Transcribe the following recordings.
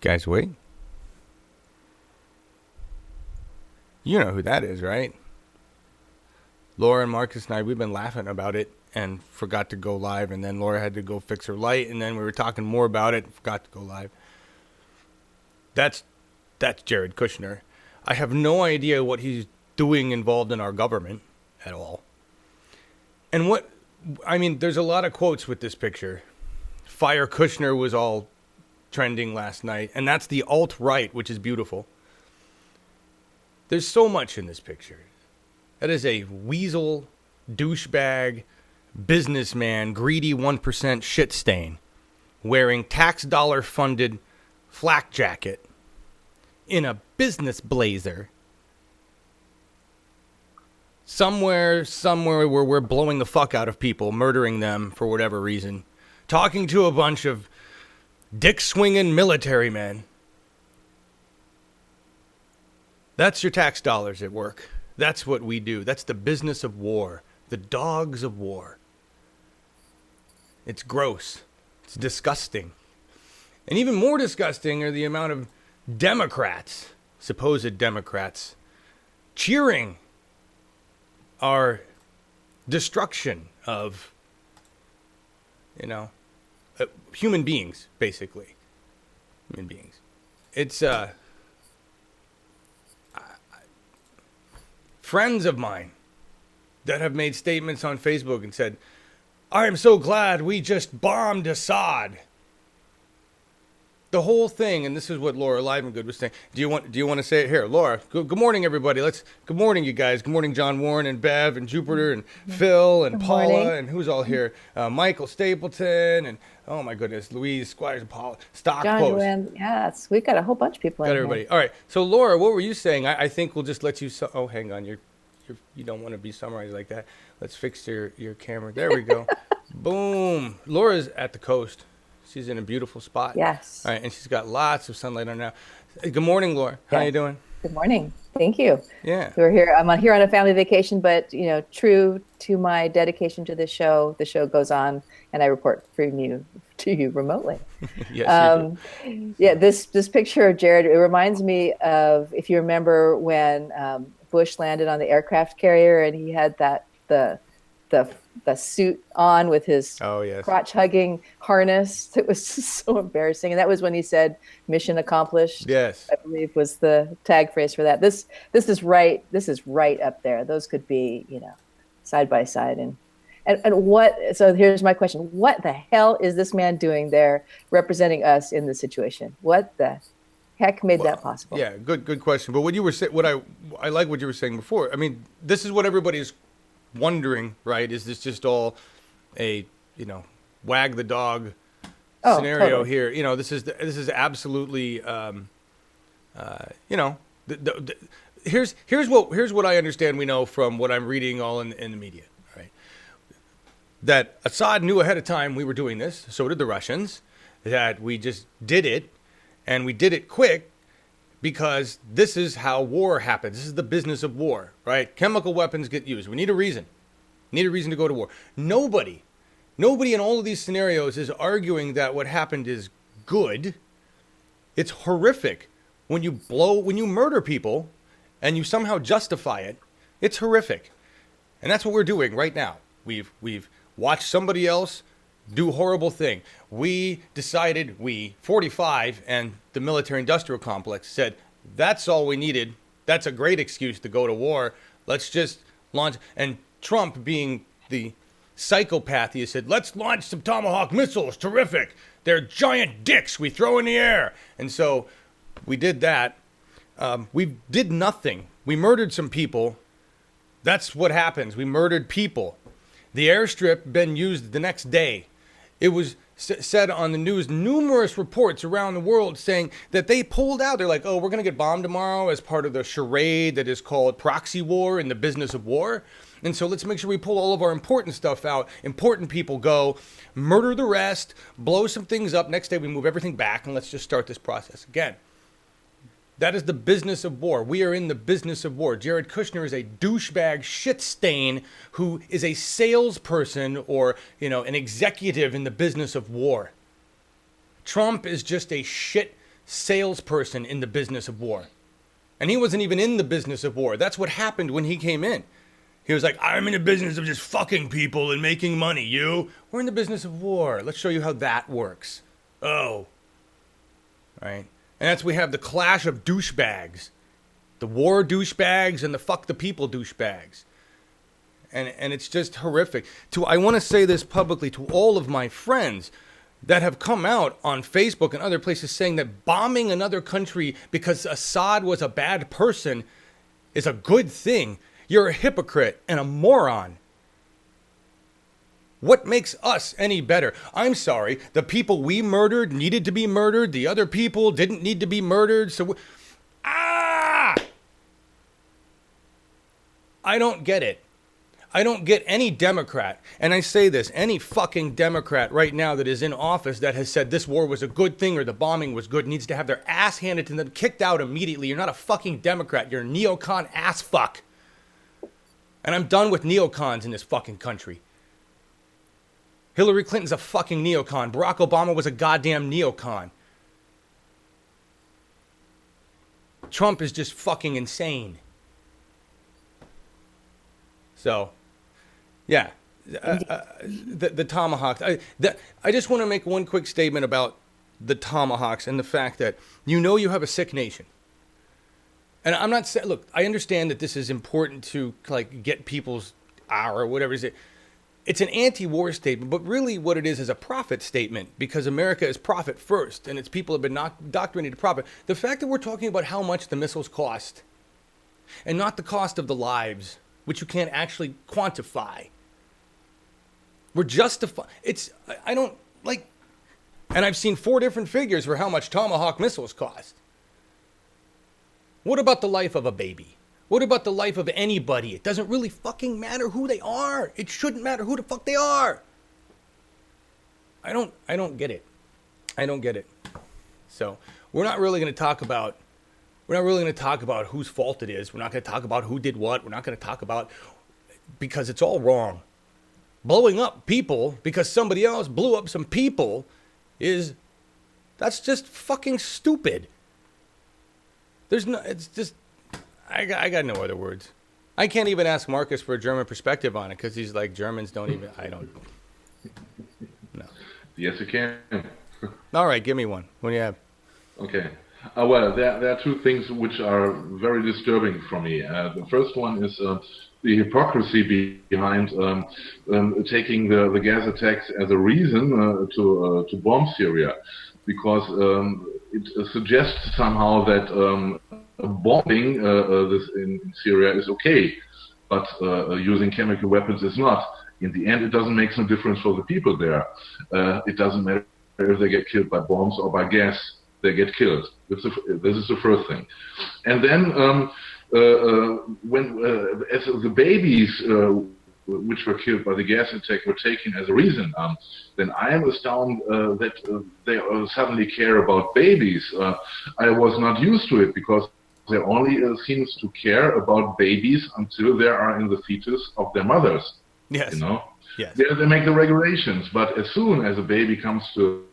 Guys, wait. You know who that is, right? Laura and Marcus and I, we've been laughing about it and forgot to go live. And then Laura had to go fix her light. And then we were talking more about it and forgot to go live. That's Jared Kushner. I have no idea what he's doing involved in our government at all. And there's a lot of quotes with this picture. Fire Kushner was all trending last night. And that's the alt-right, which is beautiful. There's so much in this picture. That is a weasel, douchebag, businessman, greedy 1% shit stain, wearing tax dollar funded flak jacket in a business blazer. Somewhere where we're blowing the fuck out of people, murdering them for whatever reason, talking to a bunch of dick-swinging military men. That's your tax dollars at work. That's what we do. That's the business of war. The dogs of war. It's gross. It's disgusting. And even more disgusting are the amount of Democrats, supposed Democrats, cheering our destruction of, human beings, basically. Human beings. It's, friends of mine that have made statements on Facebook and said, I am so glad we just bombed Assad. The whole thing, and this is what Laura Livengood was saying. Do you want to say it here? Laura, good morning, everybody. Good morning, you guys. Good morning, John Warren and Bev and Jupiter and Phil and Paula and who's all here? Michael Stapleton and, oh my goodness, Louise Squires and Paula. Stock John Post. Warren, yes, we've got a whole bunch of people Got in everybody. here. All right. So, Laura, what were you saying? I think we'll just let you... oh, hang on. You don't want to be summarized like that. Let's fix your camera. There we go. Boom. Laura's at the coast. She's in a beautiful spot. Yes. All right, and she's got lots of sunlight on now. Good morning, Laura. How you doing? Good morning. Thank you. Yeah. We're here. I'm here on a family vacation, but true to my dedication to this show, the show goes on, and I report to you remotely. Yes, you do. Yeah. This picture of Jared, it reminds me of, if you remember when Bush landed on the aircraft carrier and he had the suit on with his crotch hugging harness. It was just so embarrassing. And that was when he said mission accomplished. Yes. I believe was the tag phrase for that. This is right up there. Those could be, side by side. And what, so here's my question. What the hell is this man doing there representing us in this situation? What the heck made that possible? Yeah, good question. But what you were saying, I like what you were saying before. I mean, this is what everybody's wondering, right? Is this just all a wag the dog scenario totally. here? This is absolutely here's what I understand we know from what I'm reading all in the media, right? That Assad knew ahead of time we were doing this, so did the Russians, that we just did it, and we did it quick because this is how war happens. This is the business of war, right? Chemical weapons get used. We need a reason. Need a reason to go to war. Nobody in all of these scenarios is arguing that what happened is good. It's horrific. When you murder people and you somehow justify it, it's horrific. And that's what we're doing right now. We've watched somebody else do a horrible thing. We decided, 45 and the military-industrial complex said, that's all we needed. That's a great excuse to go to war. Let's just launch. And Trump, being the psychopath, he said, let's launch some Tomahawk missiles. Terrific. They're giant dicks we throw in the air. And so we did that. We did nothing. We murdered some people. That's what happens. We murdered people. The airstrip been used the next day. It was said on the news, numerous reports around the world saying that they pulled out. They're like, oh, we're going to get bombed tomorrow as part of the charade that is called proxy war in the business of war. And so let's make sure we pull all of our important stuff out. Important people go, murder the rest, blow some things up. Next day we move everything back and let's just start this process again. That is the business of war. We are in the business of war. Jared Kushner is a douchebag shit stain who is a salesperson or, an executive in the business of war. Trump is just a shit salesperson in the business of war. And he wasn't even in the business of war. That's what happened when he came in. He was like, I'm in the business of just fucking people and making money. You? We're in the business of war. Let's show you how that works. Oh. Right? And that's we have the clash of douchebags. The war douchebags and the fuck the people douchebags. And it's just horrific. I want to say this publicly to all of my friends that have come out on Facebook and other places saying that bombing another country because Assad was a bad person is a good thing. You're a hypocrite and a moron. What makes us any better? I'm sorry, the people we murdered needed to be murdered. The other people didn't need to be murdered. So, I don't get it. I don't get any Democrat, and I say this, any fucking Democrat right now that is in office that has said this war was a good thing or the bombing was good needs to have their ass handed to them, kicked out immediately. You're not a fucking Democrat. You're a neocon ass fuck. And I'm done with neocons in this fucking country. Hillary Clinton's a fucking neocon. Barack Obama was a goddamn neocon. Trump is just fucking insane. So, yeah, the tomahawks. I just want to make one quick statement about the tomahawks and the fact that you have a sick nation. And I'm not saying, look, I understand that this is important to like get people's or whatever it is. It's an anti-war statement, but really what it is a profit statement because America is profit first and its people have been indoctrinated to profit. The fact that we're talking about how much the missiles cost and not the cost of the lives, which you can't actually quantify. We're justifying. I don't like, and I've seen 4 different figures for how much Tomahawk missiles cost. What about the life of a baby? What about the life of anybody? It doesn't really fucking matter who they are. It shouldn't matter who the fuck they are. I don't get it. I don't get it. So we're not really going to talk about whose fault it is. We're not going to talk about who did what. We're not going to talk about, because it's all wrong. Blowing up people because somebody else blew up some people that's just fucking stupid. It's just, I got no other words. I can't even ask Markus for a German perspective on it because he's like, Germans don't even, no. Yes, you can. All right, give me one. What do you have? Okay. Well, there are 2 things which are very disturbing for me. The first one is the hypocrisy behind taking the gas attacks as a reason to bomb Syria, because it suggests somehow that bombing this in Syria is okay, but using chemical weapons is not. In the end, it doesn't make some difference for the people there. It doesn't matter if they get killed by bombs or by gas. They get killed. This is the first thing. And then as the babies which were killed by the gas attack were taken as a reason, then I am astounded that they suddenly care about babies. I was not used to it because they only seems to care about babies until they are in the fetus of their mothers. Yes. You know? Yes. They make the regulations, but as soon as a baby comes to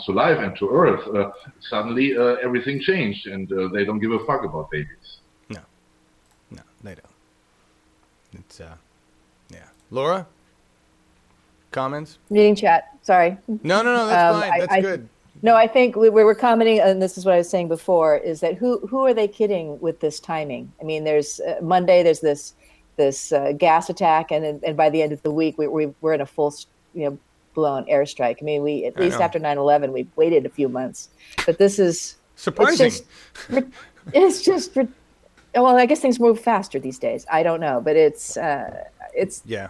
life and to earth, suddenly everything changed, and they don't give a fuck about babies. No, they don't. It's yeah. Laura, comments? Reading chat. Sorry. No, that's fine. That's good. No, I think we were commenting, and this is what I was saying before, is that who are they kidding with this timing? I mean, there's Monday, there's this gas attack, and by the end of the week, we're in a full, blown airstrike. I mean, we at least after 9/11, we waited a few months, but this is surprising. It's just well, I guess things move faster these days. I don't know, but it's yeah.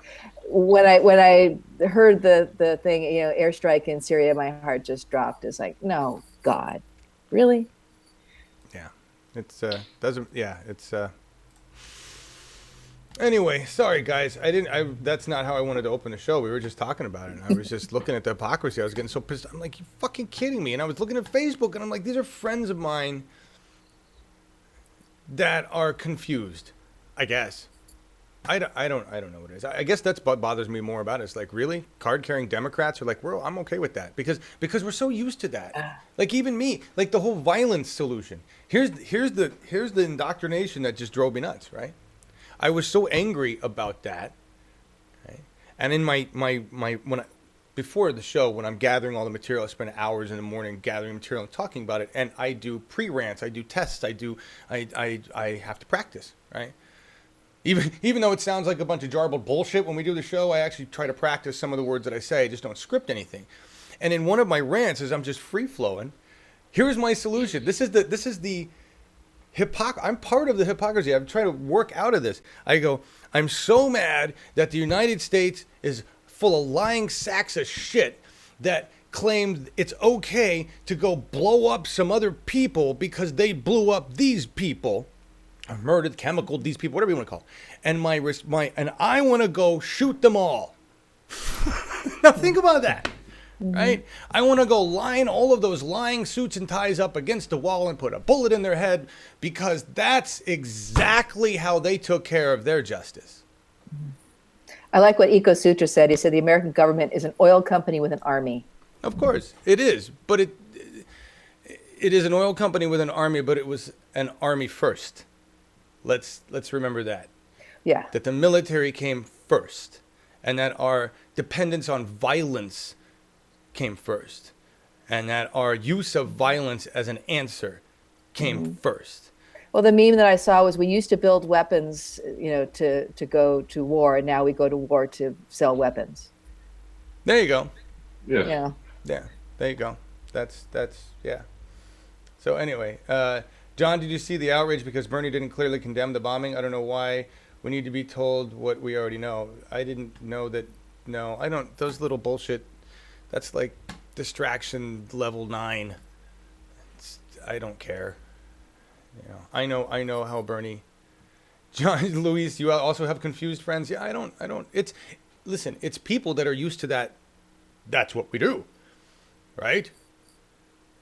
When I heard the thing, airstrike in Syria, my heart just dropped. It's like, no, God, really? Yeah, it's doesn't. Yeah, it's. Anyway, sorry guys. That's not how I wanted to open the show. We were just talking about it. I was just looking at the hypocrisy. I was getting so pissed. I'm like, you fucking kidding me? And I was looking at Facebook and I'm like, these are friends of mine that are confused, I guess. I don't know what it is. I guess that's what bothers me more about it. It's like, really, card-carrying Democrats are like, I'm okay with that because we're so used to that. Like even me, like the whole violence solution. Here's the indoctrination that just drove me nuts. Right, I was so angry about that. Right, and in my before the show, when I'm gathering all the material, I spend hours in the morning gathering material and talking about it. And I do pre-rants, I do tests, I have to practice, right? Even though it sounds like a bunch of jarbled bullshit when we do the show, I actually try to practice some of the words that I say. I just don't script anything. And in one of my rants, as I'm just free flowing, here's my solution. This is the I'm part of the hypocrisy. I'm trying to work out of this. I go, I'm so mad that the United States is full of lying sacks of shit that claimed it's okay to go blow up some other people because they blew up these people, or murdered, chemical these people, whatever you want to call it. And I want to go shoot them all. Now think about that, right? I want to go line all of those lying suits and ties up against the wall and put a bullet in their head because that's exactly how they took care of their justice. I like what Eco Sutra said. He said the American government is an oil company with an army. Of course, it is. But it is an oil company with an army, but it was an army first. Let's remember that. Yeah. That the military came first, and that our dependence on violence came first, and that our use of violence as an answer came first. Well, the meme that I saw was we used to build weapons, to go to war, and now we go to war to sell weapons. There you go. Yes. Yeah. Yeah. There you go. That's yeah. So anyway, John, did you see the outrage because Bernie didn't clearly condemn the bombing? I don't know why we need to be told what we already know. I didn't know that. No, I don't. Those little bullshit. That's like distraction level 9. I don't care. I know how Bernie. John, Luis, you also have confused friends. Yeah, I don't. Listen, it's people that are used to that. That's what we do, right?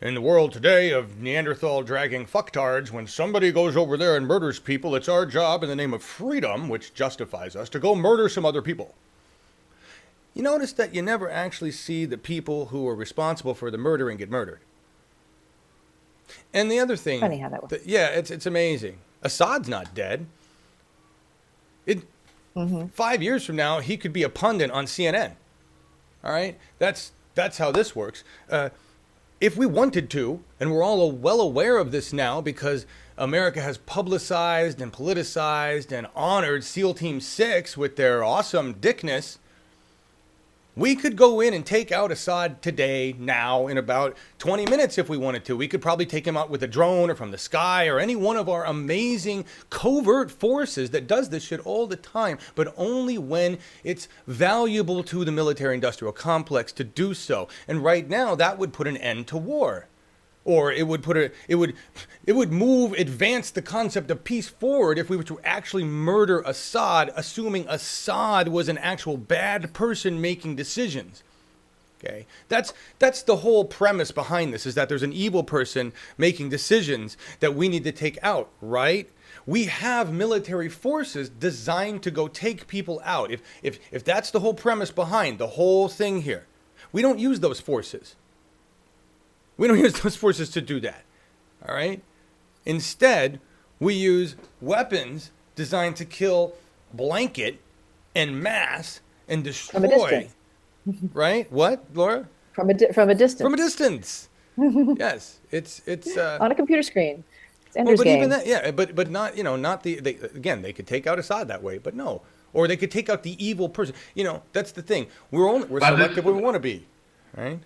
In the world today of Neanderthal dragging fucktards, when somebody goes over there and murders people, it's our job in the name of freedom, which justifies us, to go murder some other people. You notice that you never actually see the people who are responsible for the murdering get murdered. And the other thing, Funny how that works. it's amazing. Assad's not dead. 5 years from now, he could be a pundit on CNN. All right, that's how this works. If we wanted to, and we're all well aware of this now because America has publicized and politicized and honored SEAL Team 6 with their awesome dickness, we could go in and take out Assad today, now, in about 20 minutes if we wanted to. We could probably take him out with a drone or from the sky or any one of our amazing covert forces that does this shit all the time, but only when it's valuable to the military-industrial complex to do so. And right now, that would put an end to war. Or it would advance the concept of peace forward if we were to actually murder Assad, assuming Assad was an actual bad person making decisions. Okay, that's the whole premise behind this, is that there's an evil person making decisions that we need to take out, right? We have military forces designed to go take people out. If that's the whole premise behind the whole thing here, we don't use those forces. We don't use those forces to do that, all right? Instead, we use weapons designed to kill blanket and mass and destroy. From a distance. Right? What, Laura? From a distance. From a distance. Yes, it's on a computer screen. It's Ender's but Game. even that, yeah, but not not again. They could take out Assad that way, but no, or they could take out the evil person. That's the thing. We're selective when we want to be, right?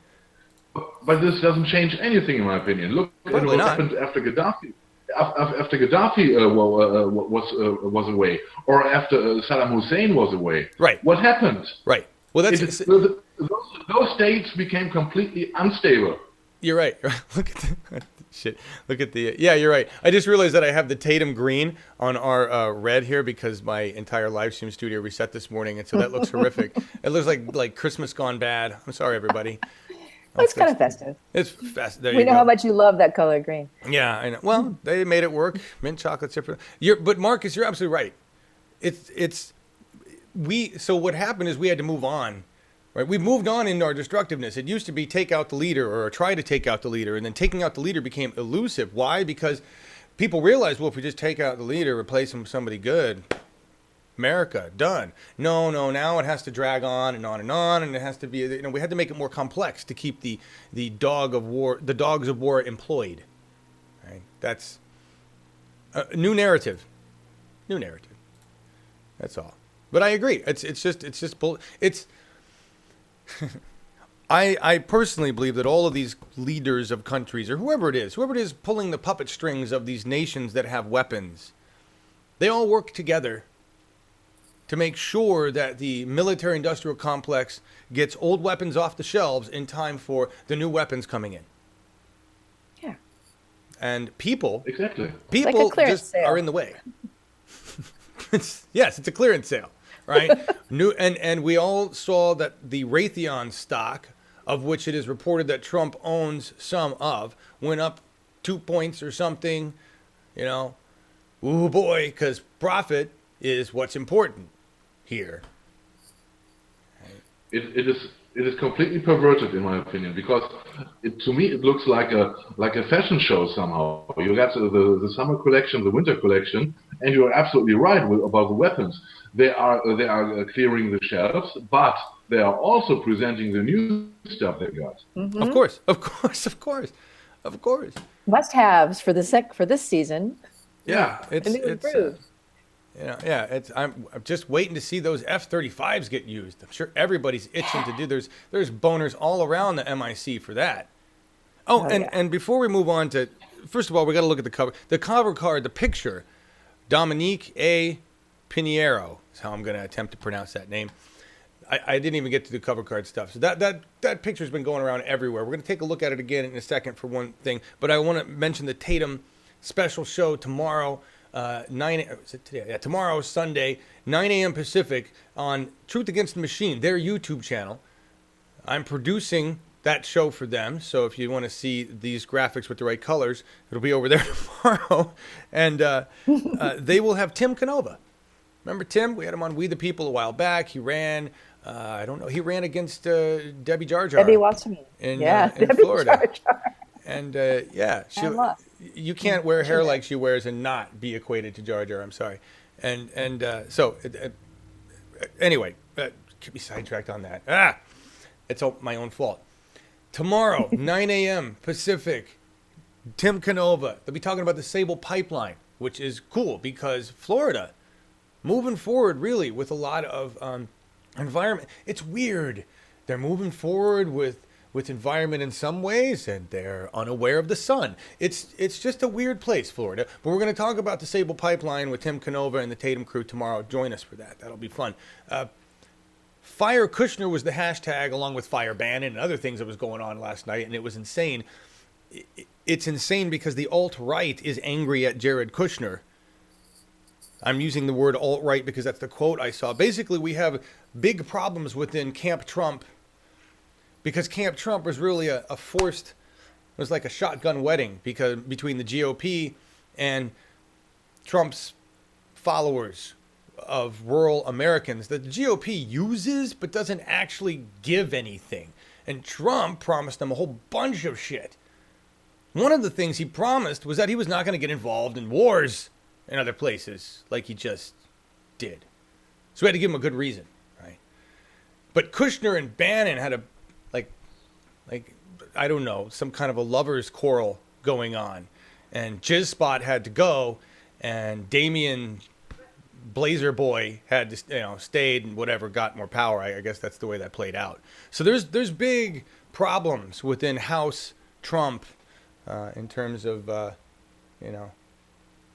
But this doesn't change anything, in my opinion. Look at what happened after Gaddafi. After Gaddafi was away, or after Saddam Hussein was away. Right. What happened? Right. Well, those states became completely unstable. You're right. Look at the shit. Look at the you're right. I just realized that I have the Tatum green on our red here because my entire live stream studio reset this morning, and so that looks horrific. It looks like Christmas gone bad. I'm sorry, everybody. It's kind of festive. It's festive. We know how much you love that color green. Yeah, I know. Well, they made it work. Mint chocolate's different. But Marcus, you're absolutely right. It's so what happened is we had to move on. Right, we've moved on in our destructiveness. It used to be take out the leader or try to take out the leader, and then taking out the leader became elusive. Why? Because people realized, well, if we just take out the leader, replace him with somebody good, America, done. No, now it has to drag on, and it has to be, we had to make it more complex to keep the dogs of war employed. Right? That's a new narrative. That's all. But I agree. I personally believe that all of these leaders of countries, or whoever it is pulling the puppet strings of these nations that have weapons, they all work together to make sure that the military-industrial complex gets old weapons off the shelves in time for the new weapons coming in. Yeah. And people like just are in the way. It's a clearance sale. Right? And we all saw that the Raytheon stock, of which it is reported that Trump owns some of, went up 2 points or something. Ooh boy, because profit is what's important here. Right? It is completely perverted in my opinion, because to me it looks like a fashion show somehow. You got the summer collection, the winter collection, and you're absolutely right about the weapons. They are clearing the shelves, but they are also presenting the new stuff they got. Mm-hmm. Of course. Must-haves for this season. Yeah, I'm just waiting to see those F-35s get used. I'm sure everybody's itching to do. There's boners all around the MIC for that. And before we move on to, first of all, we got to look at the cover. The cover card, the picture, DOMINIQUE PINEIRO is how I'm going to attempt to pronounce that name. I didn't even get to the cover card stuff. So that picture's been going around everywhere. We're going to take a look at it again in a second for one thing. But I want to mention the Tatum special show tomorrow. Tomorrow, Sunday, 9 a.m. Pacific on Truth Against the Machine, their YouTube channel. I'm producing that show for them, so if you want to see these graphics with the right colors, it'll be over there tomorrow. And they will have Tim Canova. Remember Tim? We had him on We the People a while back. He ran, he ran against Debbie Jar Jar. Debbie Wasserman. In Debbie Florida. Jar Jar. And you can't wear hair like she wears and not be equated to Jar Jar. I'm sorry. Anyway, keep me sidetracked on that. It's my own fault. Tomorrow, 9 a.m. Pacific, Tim Canova. They'll be talking about the Sable Pipeline, which is cool because Florida, moving forward really with a lot of environment. It's weird. They're moving forward with environment in some ways, and they're unaware of the sun. It's just a weird place, Florida. But we're going to talk about the Sable Pipeline with Tim Canova and the Tatum crew tomorrow. Join us for that. That'll be fun. Fire Kushner was the hashtag, along with Fire Bannon and other things that was going on last night, and it was insane. It's insane because the alt-right is angry at Jared Kushner. I'm using the word alt-right because that's the quote I saw. Basically, we have big problems within Camp Trump, because Camp Trump was really it was like a shotgun wedding between the GOP and Trump's followers of rural Americans that the GOP uses but doesn't actually give anything. And Trump promised them a whole bunch of shit. One of the things he promised was that he was not going to get involved in wars in other places like he just did. So we had to give him a good reason, right? But Kushner and Bannon had I don't know, some kind of a lover's quarrel going on. And Jizspot had to go, and Damian Blazer Boy had to, stayed and whatever, got more power. I guess that's the way that played out. So there's big problems within House Trump in terms of,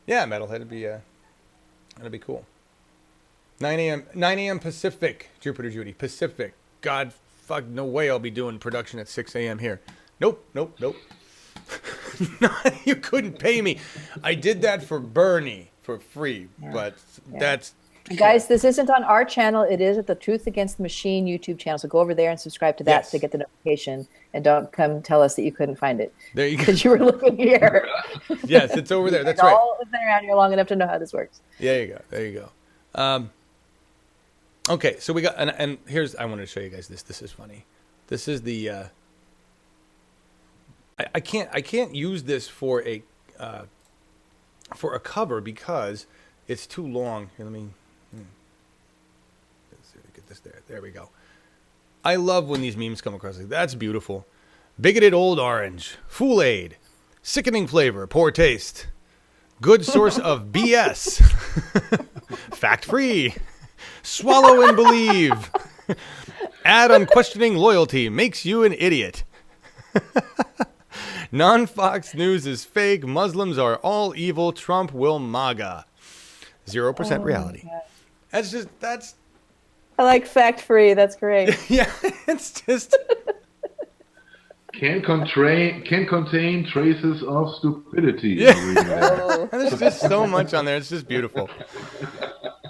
Metalhead that'd be cool. 9 a.m. Pacific, Jupiter Judy, Pacific. God, fuck, no way I'll be doing production at 6 a.m. here. Nope. No, you couldn't pay me. I did that for Bernie for free, but that's... Guys, this isn't on our channel. It is at the Truth Against the Machine YouTube channel. So go over there and subscribe to that to get the notification. And don't come tell us that you couldn't find it. There you go. Because you were looking here. Yes, it's over there. That's right. All been around here long enough to know how this works. There you go. Okay, so we got, and here's, I want to show you guys this. This is funny. This is the, I can't use this for a cover because it's too long. Here, let me let's see, get this there. There we go. I love when these memes come across. Like, that's beautiful. Bigoted old orange, Fool-Aid, sickening flavor, poor taste, good source of BS, fact free, swallow and believe, add unquestioning loyalty, makes you an idiot. Non-Fox News is fake. Muslims are all evil. Trump will MAGA. 0% reality. That's. I like fact free. That's great. Yeah, it's just. Can contain traces of stupidity. Yeah. There's just so much on there. It's just beautiful.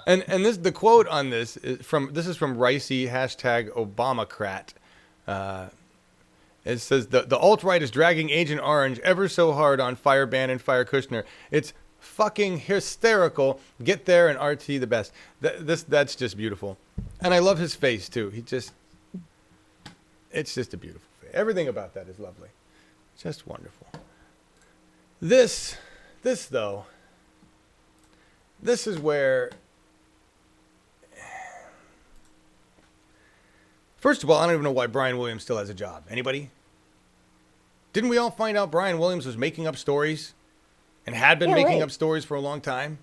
And the quote on this is from Ricey #Obamacrat. It says the alt-right is dragging Agent Orange ever so hard on fire ban and fire Kushner. It's fucking hysterical. Get there and RT the best. That's just beautiful. And I love his face too. It's just a beautiful face. Everything about that is lovely. Just wonderful. This though, this is where, first of all, I don't even know why Brian Williams still has a job. Anybody? Didn't we all find out Brian Williams was making up stories and had been making up stories for a long time?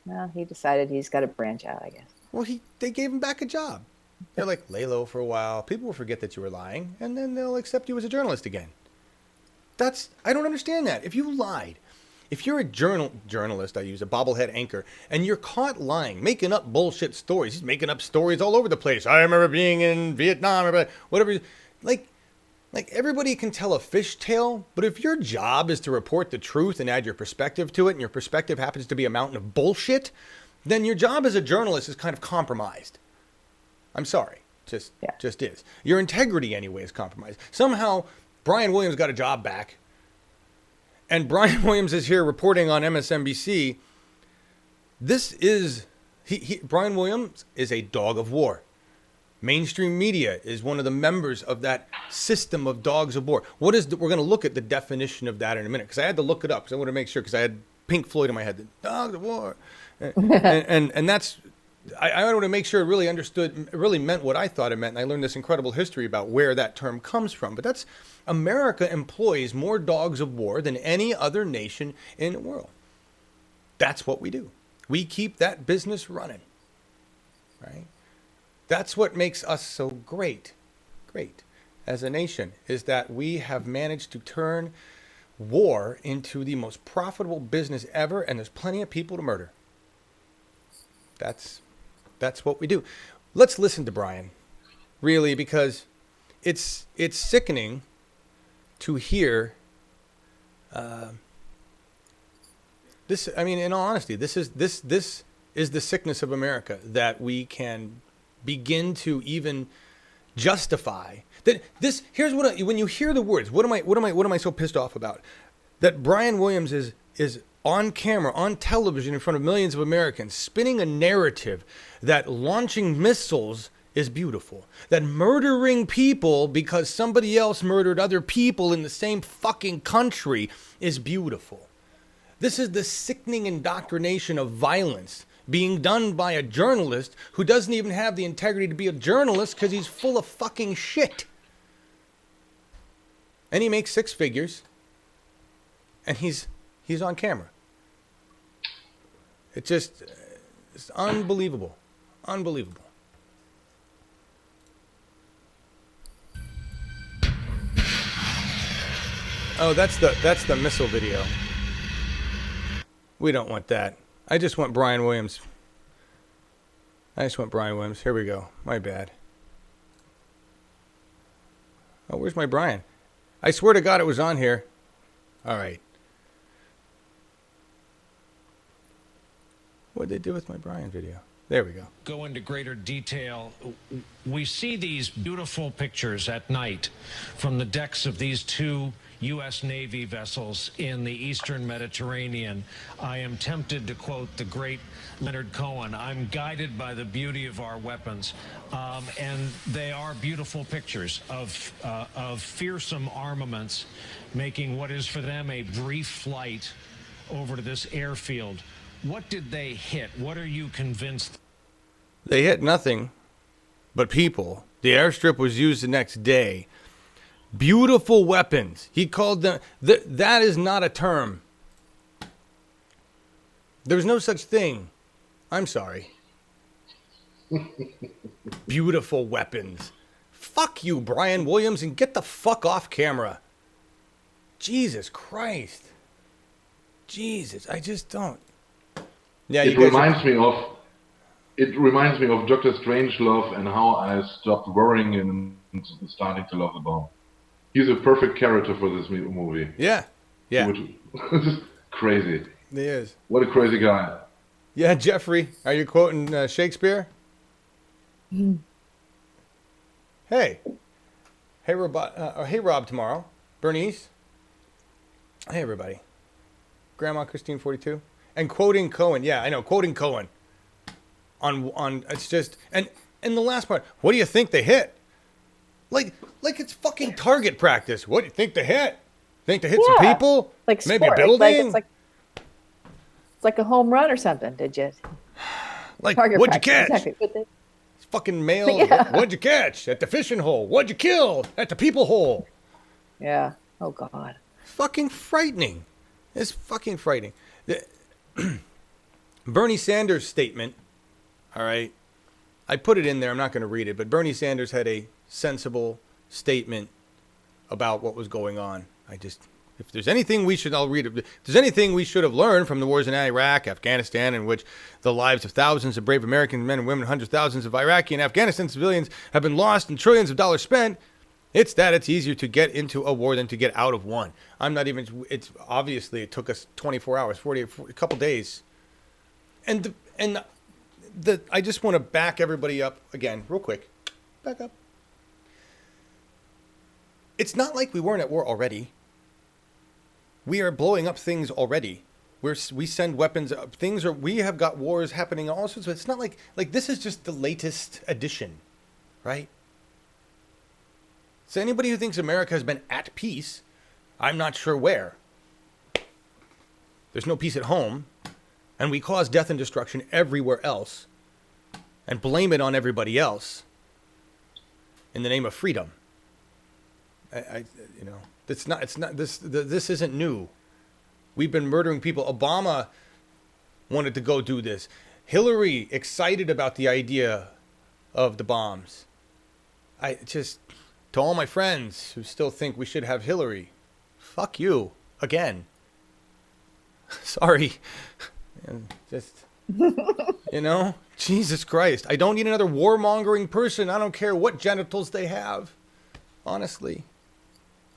Well, he decided he's got to branch out, I guess. Well, they gave him back a job. They're like, lay low for a while. People will forget that you were lying, and then they'll accept you as a journalist again. I don't understand that. If you lied, if you're a journalist, I use a bobblehead anchor, and you're caught lying, making up bullshit stories. He's making up stories all over the place. I remember being in Vietnam, or whatever. Like everybody can tell a fish tale, but if your job is to report the truth and add your perspective to it, and your perspective happens to be a mountain of bullshit, then your job as a journalist is kind of compromised. I'm sorry. Just is. Your integrity anyway is compromised. Somehow, Brian Williams got a job back, and Brian Williams is here reporting on MSNBC. This is, Brian Williams is a dog of war. Mainstream media is one of the members of that system of dogs of war. We're going to look at the definition of that in a minute, because I had to look it up, because I want to make sure, because I had Pink Floyd in my head, the dogs of war. And that's, I wanted to make sure it really meant what I thought it meant. And I learned this incredible history about where that term comes from. But that's, America employs more dogs of war than any other nation in the world. That's what we do. We keep that business running, right? That's what makes us so great as a nation, is that we have managed to turn war into the most profitable business ever, and there's plenty of people to murder. That's what we do. Let's listen to Brian, really, because it's sickening to hear this. I mean, in all honesty, this is the sickness of America, that we can begin to even justify that. Here's what when you hear the words, what am I so pissed off about? That Brian Williams is on camera, on television, in front of millions of Americans, spinning a narrative that launching missiles is beautiful, that murdering people because somebody else murdered other people in the same fucking country is beautiful. This is the sickening indoctrination of violence being done by a journalist who doesn't even have the integrity to be a journalist, because he's full of fucking shit. And he makes six figures, and he's on camera. It's unbelievable. Unbelievable. Oh, that's the missile video. We don't want that. I just want Brian Williams. Here we go. My bad. Oh, where's my Brian? I swear to God it was on here. All right. What'd they do with my Brian video? There we go. Go into greater detail. We see these beautiful pictures at night from the decks of these two U.S. Navy vessels in the Eastern Mediterranean. I am tempted to quote the great Leonard Cohen, "I'm guided by the beauty of our weapons." And they are beautiful pictures of fearsome armaments making what is for them a brief flight over to this airfield. What did they hit? What are you convinced? They hit nothing but people. The airstrip was used the next day. Beautiful weapons. He called them... that is not a term. There's no such thing. I'm sorry. Beautiful weapons. Fuck you, Brian Williams, and get the fuck off camera. Jesus Christ. Jesus, I just don't... Yeah, it reminds me of Dr. Strangelove and how I stopped worrying and starting to love the bomb. He's a perfect character for this movie. Yeah, yeah. Just crazy. He is. What a crazy guy. Yeah, Jeffrey, are you quoting Shakespeare? Hey, Rob tomorrow. Bernice. Hey, everybody. Grandma Christine 42. And quoting Cohen. Yeah, I know, quoting Cohen. On it's just and the last part, what do you think they hit? Like it's fucking target practice. What do you think they hit? Think they hit some people? Like maybe sport. a building? It's like a home run or something, did you? Like, target what'd you practice, catch? Exactly. It's fucking male. Yeah. What'd you catch? At the fishing hole. What'd you kill? At the people hole. Yeah. Oh, God. Fucking frightening. It's fucking frightening. Bernie Sanders' statement, all right, I put it in there. I'm not going to read it, but Bernie Sanders had a sensible statement about what was going on. If there's anything I'll read it. If there's anything we should have learned from the wars in Iraq, Afghanistan, in which the lives of thousands of brave American men and women, hundreds of thousands of Iraqi and Afghanistan civilians have been lost and trillions of dollars spent, it's that it's easier to get into a war than to get out of one. It's obviously it took us 24 hours, a couple days. And I just want to back everybody up again, real quick. Back up. It's not like we weren't at war already. We are blowing up things already. We send weapons. We have got wars happening all sorts of. It's not like this is just the latest edition, right? So anybody who thinks America has been at peace, I'm not sure where. There's no peace at home, and we cause death and destruction everywhere else, and blame it on everybody else in the name of freedom. This isn't new. We've been murdering people. Obama wanted to go do this. Hillary excited about the idea of the bombs. To all my friends who still think we should have Hillary, fuck you again. Sorry. Just, Jesus Christ. I don't need another warmongering person. I don't care what genitals they have. Honestly.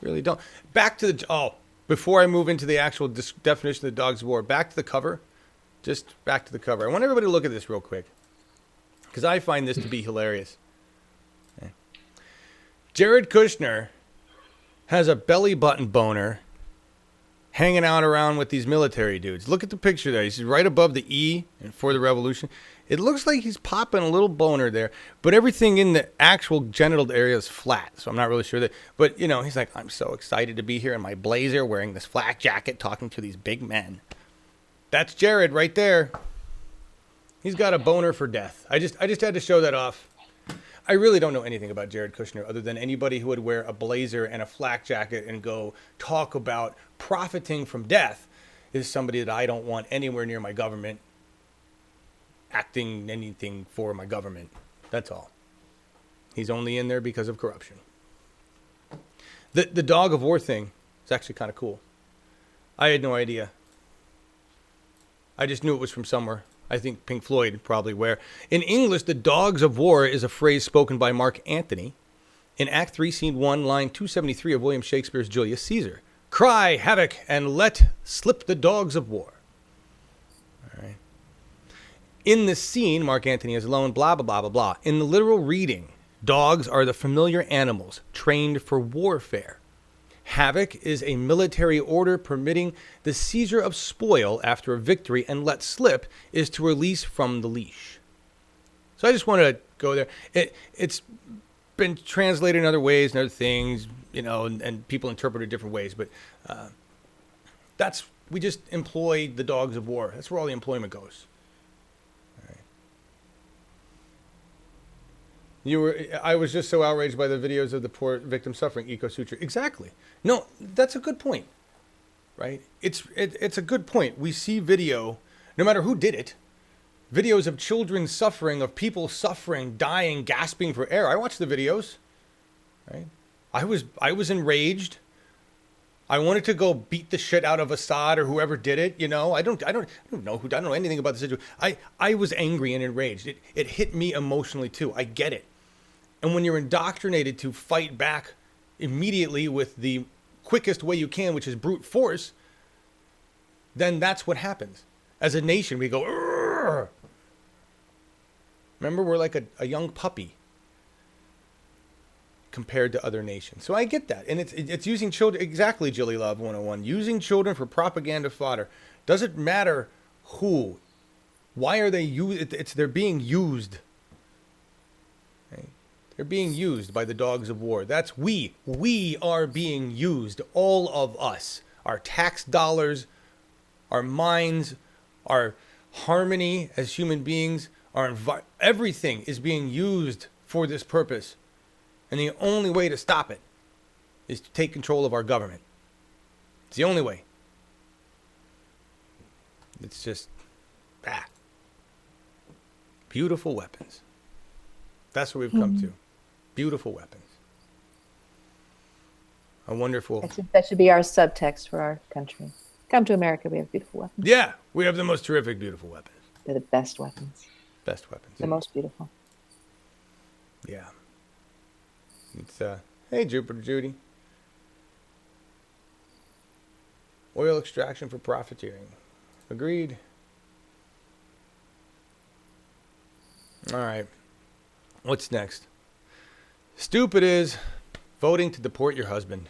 Really don't. Back to before I move into the actual definition of the dogs of war, back to the cover. Just back to the cover. I want everybody to look at this real quick, because I find this to be hilarious. Okay. Jared Kushner has a belly button boner hanging out around with these military dudes. Look at the picture there. He's right above the E and for the revolution. It looks like he's popping a little boner there, but everything in the actual genital area is flat, so I'm not really sure that. But, he's like, I'm so excited to be here in my blazer, wearing this flak jacket, talking to these big men. That's Jared right there. He's got a boner for death. I just had to show that off. I really don't know anything about Jared Kushner other than anybody who would wear a blazer and a flak jacket and go talk about profiting from death is somebody that I don't want anywhere near my government, acting anything for my government. That's all. He's only in there because of corruption. The dog of war thing is actually kind of cool. I had no idea. I just knew it was from somewhere. I think Pink Floyd probably where. In English, the dogs of war is a phrase spoken by Mark Antony in Act 3, Scene 1, line 273 of William Shakespeare's Julius Caesar. Cry havoc and let slip the dogs of war. All right. In the scene, Mark Antony is alone, blah, blah, blah, blah, blah. In the literal reading, dogs are the familiar animals trained for warfare. Havoc is a military order permitting the seizure of spoil after a victory, and let slip is to release from the leash. So I just wanted to go there. It's been translated in other ways and other things, and people interpret it different ways, but we just employ the dogs of war. That's where all the employment goes. I was just so outraged by the videos of the poor victim suffering, eco-suture. Exactly. No, that's a good point, right? It's a good point. We see video, no matter who did it, videos of children suffering, of people suffering, dying, gasping for air. I watched the videos, right? I was enraged. I wanted to go beat the shit out of Assad or whoever did it. I don't know anything about the situation. I was angry and enraged. It hit me emotionally too. I get it. And when you're indoctrinated to fight back immediately with the quickest way you can, which is brute force, then that's what happens. As a nation, we go, "Urgh!" Remember, we're like a young puppy compared to other nations. So I get that. And it's using children, exactly, Jilly Love 101, using children for propaganda fodder. Doesn't matter who. Why are they used? They're being used. Okay? They're being used by the dogs of war. That's we. We are being used, all of us. Our tax dollars, our minds, our harmony as human beings, everything is being used for this purpose. And the only way to stop it is to take control of our government. It's the only way. It's just beautiful weapons. That's what we've come to. Beautiful weapons. A wonderful. That should be our subtext for our country. Come to America, we have beautiful weapons. Yeah, we have the most terrific, beautiful weapons. They're the best weapons. Best weapons. The most beautiful. Yeah. It's hey, Jupiter Judy. Oil extraction for profiteering. Agreed. All right. What's next? Stupid is voting to deport your husband.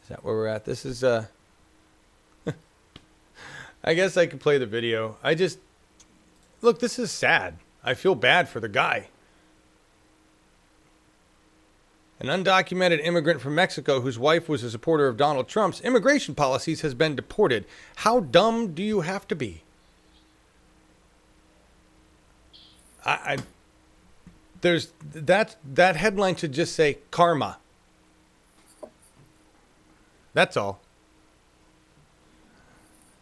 Is that where we're at? This is I guess I could play the video. Look, this is sad. I feel bad for the guy. An undocumented immigrant from Mexico whose wife was a supporter of Donald Trump's immigration policies has been deported. How dumb do you have to be? There's that headline should just say karma. That's all.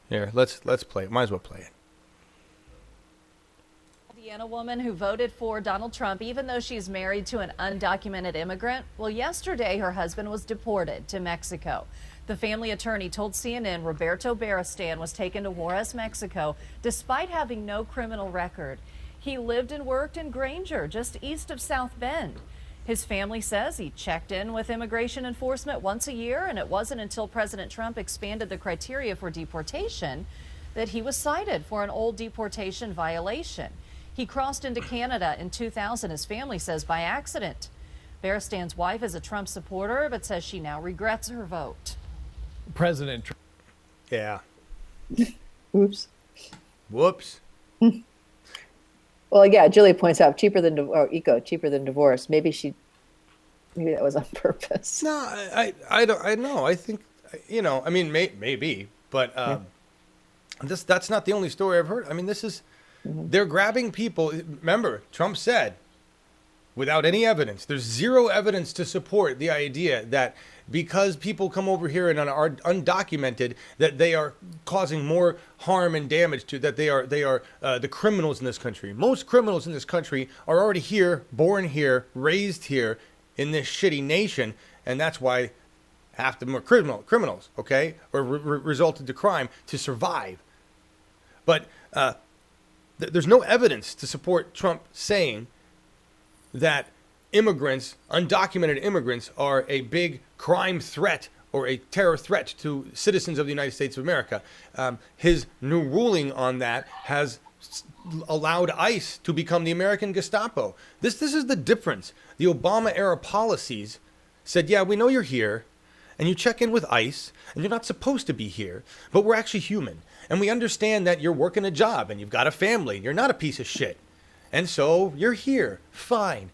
Here, let's play it. Might as well play it. A woman who voted for Donald Trump, even though she's married to an undocumented immigrant. Well, yesterday her husband was deported to Mexico. The family attorney told CNN Roberto Beristain was taken to Juarez, Mexico, despite having no criminal record. He lived and worked in Granger, just east of South Bend. His family says he checked in with immigration enforcement once a year, and it wasn't until President Trump expanded the criteria for deportation that he was cited for an old deportation violation. He crossed into Canada in 2000, his family says, by accident. Beristain's wife is a Trump supporter, but says she now regrets her vote. President Trump. Yeah. Oops. Whoops. Well, yeah, Julie points out cheaper than divorce. Maybe that was on purpose. No, I don't know. I think, I mean, maybe, but that's not the only story I've heard. I mean, this is. They're grabbing people. Remember, Trump said, without any evidence, there's zero evidence to support the idea that because people come over here and are undocumented, that they are causing more harm and damage to, that they are the criminals in this country. Most criminals in this country are already here, born here, raised here in this shitty nation, and that's why half of them are criminals, okay, or resulted to crime to survive. But there's no evidence to support Trump saying that immigrants, undocumented immigrants, are a big crime threat or a terror threat to citizens of the United States of America. His new ruling on that has allowed ICE to become the American Gestapo. This is the difference. The Obama-era policies said, yeah, we know you're here, and you check in with ICE, and you're not supposed to be here, but we're actually human. And we understand that you're working a job, and you've got a family, and you're not a piece of shit. And so you're here. Fine.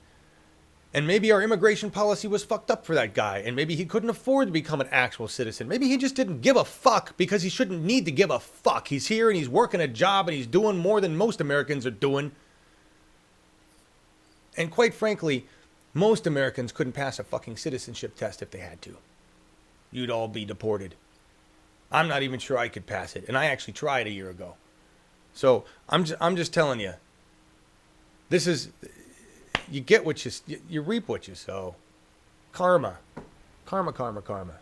And maybe our immigration policy was fucked up for that guy, and maybe he couldn't afford to become an actual citizen. Maybe he just didn't give a fuck because he shouldn't need to give a fuck. He's here, and he's working a job, and he's doing more than most Americans are doing. And quite frankly, most Americans couldn't pass a fucking citizenship test if they had to. You'd all be deported. I'm not even sure I could pass it, and I actually tried a year ago. So I'm just telling you, this is, you get what you reap what you sow. Karma. Karma, karma, karma.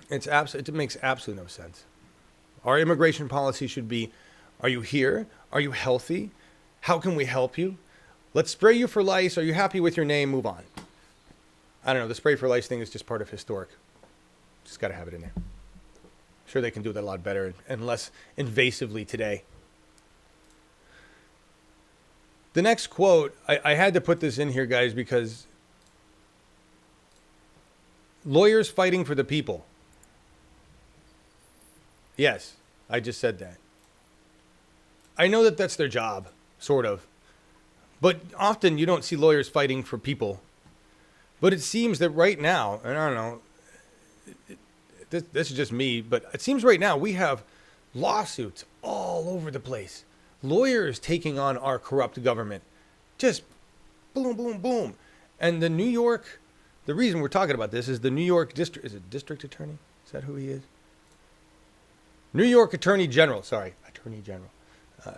It makes absolutely no sense. Our immigration policy should be, are you here? Are you healthy? How can we help you? Let's spray you for lice. Are you happy with your name? Move on. I don't know. The spray for lice thing is just part of historic. Just got to have it in there. Sure, they can do that a lot better and less invasively today. The next quote, I had to put this in here, guys, because lawyers fighting for the people. Yes, I just said that. I know that that's their job, sort of. But often you don't see lawyers fighting for people. But it seems that right now, and I don't know, this is just me, but it seems right now we have lawsuits all over the place. Lawyers taking on our corrupt government. Just boom, boom, boom. And the reason we're talking about this is the New York district, is it district attorney? Is that who he is? New York Attorney General,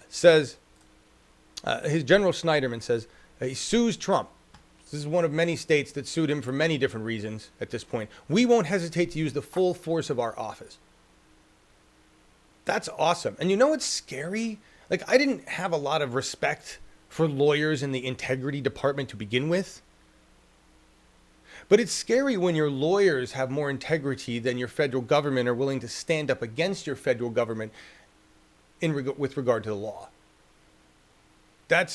says, his General Snyderman says, he sues Trump. This is one of many states that sued him for many different reasons at this point. We won't hesitate to use the full force of our office. That's awesome. And you know what's scary? Like, I didn't have a lot of respect for lawyers in the integrity department to begin with. But it's scary when your lawyers have more integrity than your federal government are willing to stand up against your federal government with regard to the law. They're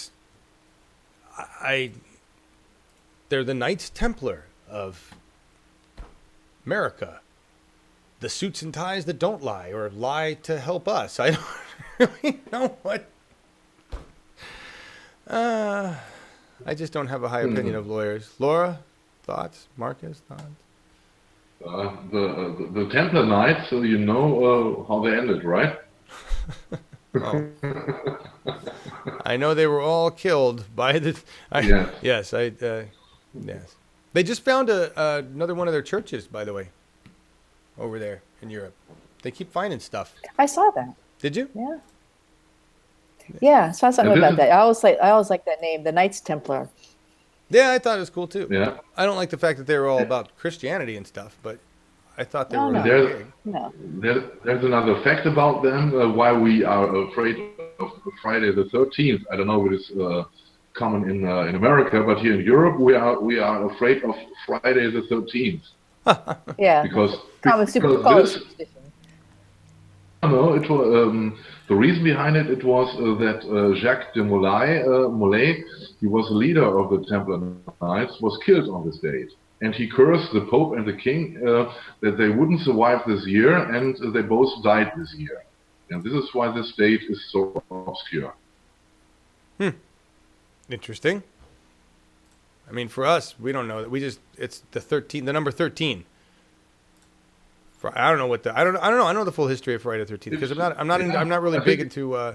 the Knights Templar of America. The suits and ties that don't lie, or lie to help us. I don't really know what. I just don't have a high opinion of lawyers. Laura, thoughts? Marcus, thoughts? The Templar Knights, you know how they ended, right? Oh. I know they were all killed by the. Yes. Yes. They just found another one of their churches, by the way, over there in Europe. They keep finding stuff. I saw that. Did you? Yeah. Yeah, I saw something about that. I always like that name, the Knights Templar. Yeah, I thought it was cool too. Yeah. I don't like the fact that they were all about Christianity and stuff, but I thought they were. There's another fact about them. Why we are afraid of Friday the 13th. I don't know if it is common in America, but here in Europe we are afraid of Friday the 13th. Yeah. Because superstition. No, it was the reason behind it. It was that Jacques de Molay, he was the leader of the Templar Knights, was killed on this date, and he cursed the Pope and the King that they wouldn't survive this year, and they both died this year, and this is why this date is so obscure. Interesting. I mean, for us, we don't know that. It's the number 13. I don't know I don't know. I know the full history of Friday the 13th because I'm not really big into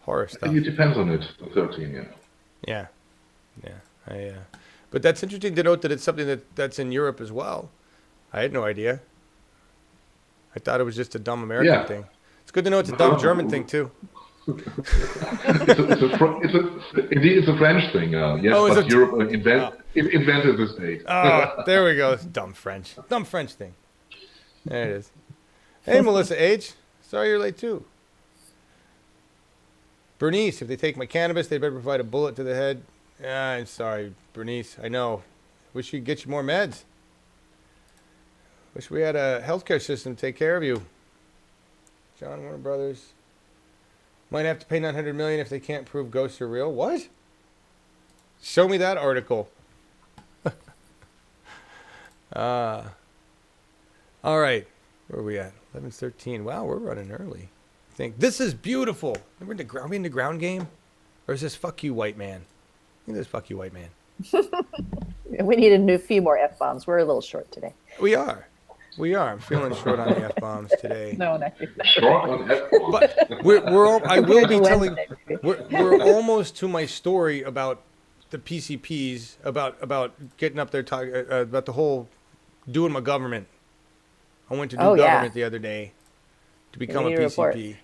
horror stuff. It depends on it. The 13, yeah. Yeah. But that's interesting to note that it's something that's in Europe as well. I had no idea. I thought it was just a dumb American thing. It's good to know it's a dumb German thing too. It's a French thing. Yes, but Europe invented this date. Oh, there we go. It's dumb French thing. There it is. Hey, Melissa H. Sorry you're late too. Bernice, if they take my cannabis, they better provide a bullet to the head. I'm sorry, Bernice. I know. Wish you'd get you more meds. Wish we had a healthcare system to take care of you. John Warner Brothers. Might have to pay $900 million if they can't prove ghosts are real. What? Show me that article. All right. Where are we at? 11:13. Wow, we're running early. I think this is beautiful. Are we in the ground game? Or is this fuck you, white man? I think this is fuck you, white man. We need a few more F-bombs. We're a little short today. We are. I'm feeling short on the F-bombs today. No, not you. Short on F-bombs. But we're almost to my story about the PCPs, about getting up there, about the whole doing my government. I went to do government the other day to become a PCP.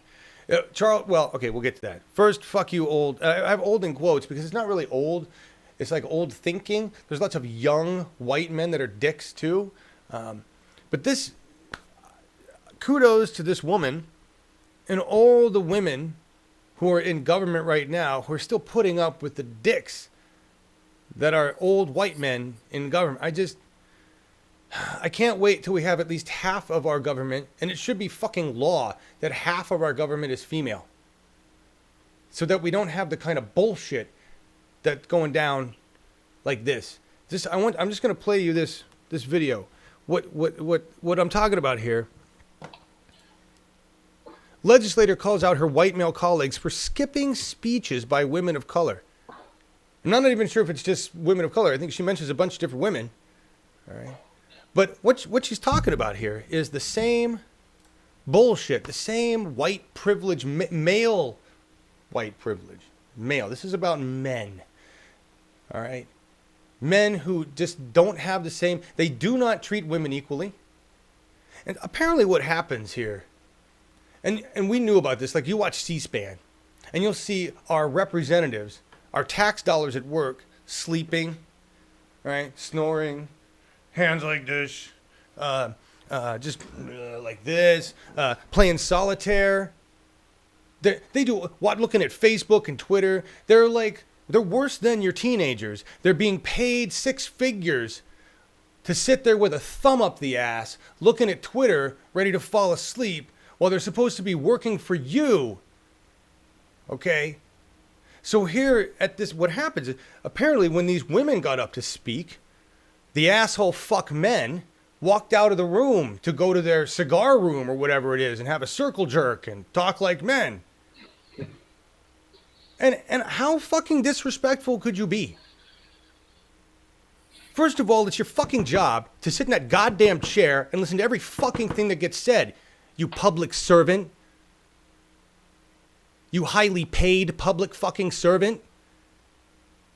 Charles, well, okay, we'll get to that. First, fuck you, old. I have old in quotes because it's not really old. It's like old thinking. There's lots of young white men that are dicks too. But this, kudos to this woman and all the women who are in government right now who are still putting up with the dicks that are old white men in government. I can't wait till we have at least half of our government, and it should be fucking law that half of our government is female, so that we don't have the kind of bullshit that's going down like this. I'm just going to play you this video. What I'm talking about here. Legislator calls out her white male colleagues for skipping speeches by women of color. I'm not even sure if it's just women of color. I think she mentions a bunch of different women. All right. But what she's talking about here is the same bullshit, the same white privilege, male white privilege. Male. This is about men. All right. Men who just don't have the same, they do not treat women equally. And apparently what happens here, and we knew about this, like you watch C-SPAN, and you'll see our representatives, our tax dollars at work, sleeping, right, snoring, hands like this, just like this, playing solitaire. They do what? Looking at Facebook and Twitter. They're worse than your teenagers. They're being paid six figures to sit there with a thumb up the ass, looking at Twitter, ready to fall asleep, while they're supposed to be working for you. Okay? So here at this, what happens is, apparently when these women got up to speak, the asshole fuck men walked out of the room to go to their cigar room or whatever it is and have a circle jerk and talk like men. And how fucking disrespectful could you be? First of all, it's your fucking job to sit in that goddamn chair and listen to every fucking thing that gets said. You public servant. You highly paid public fucking servant.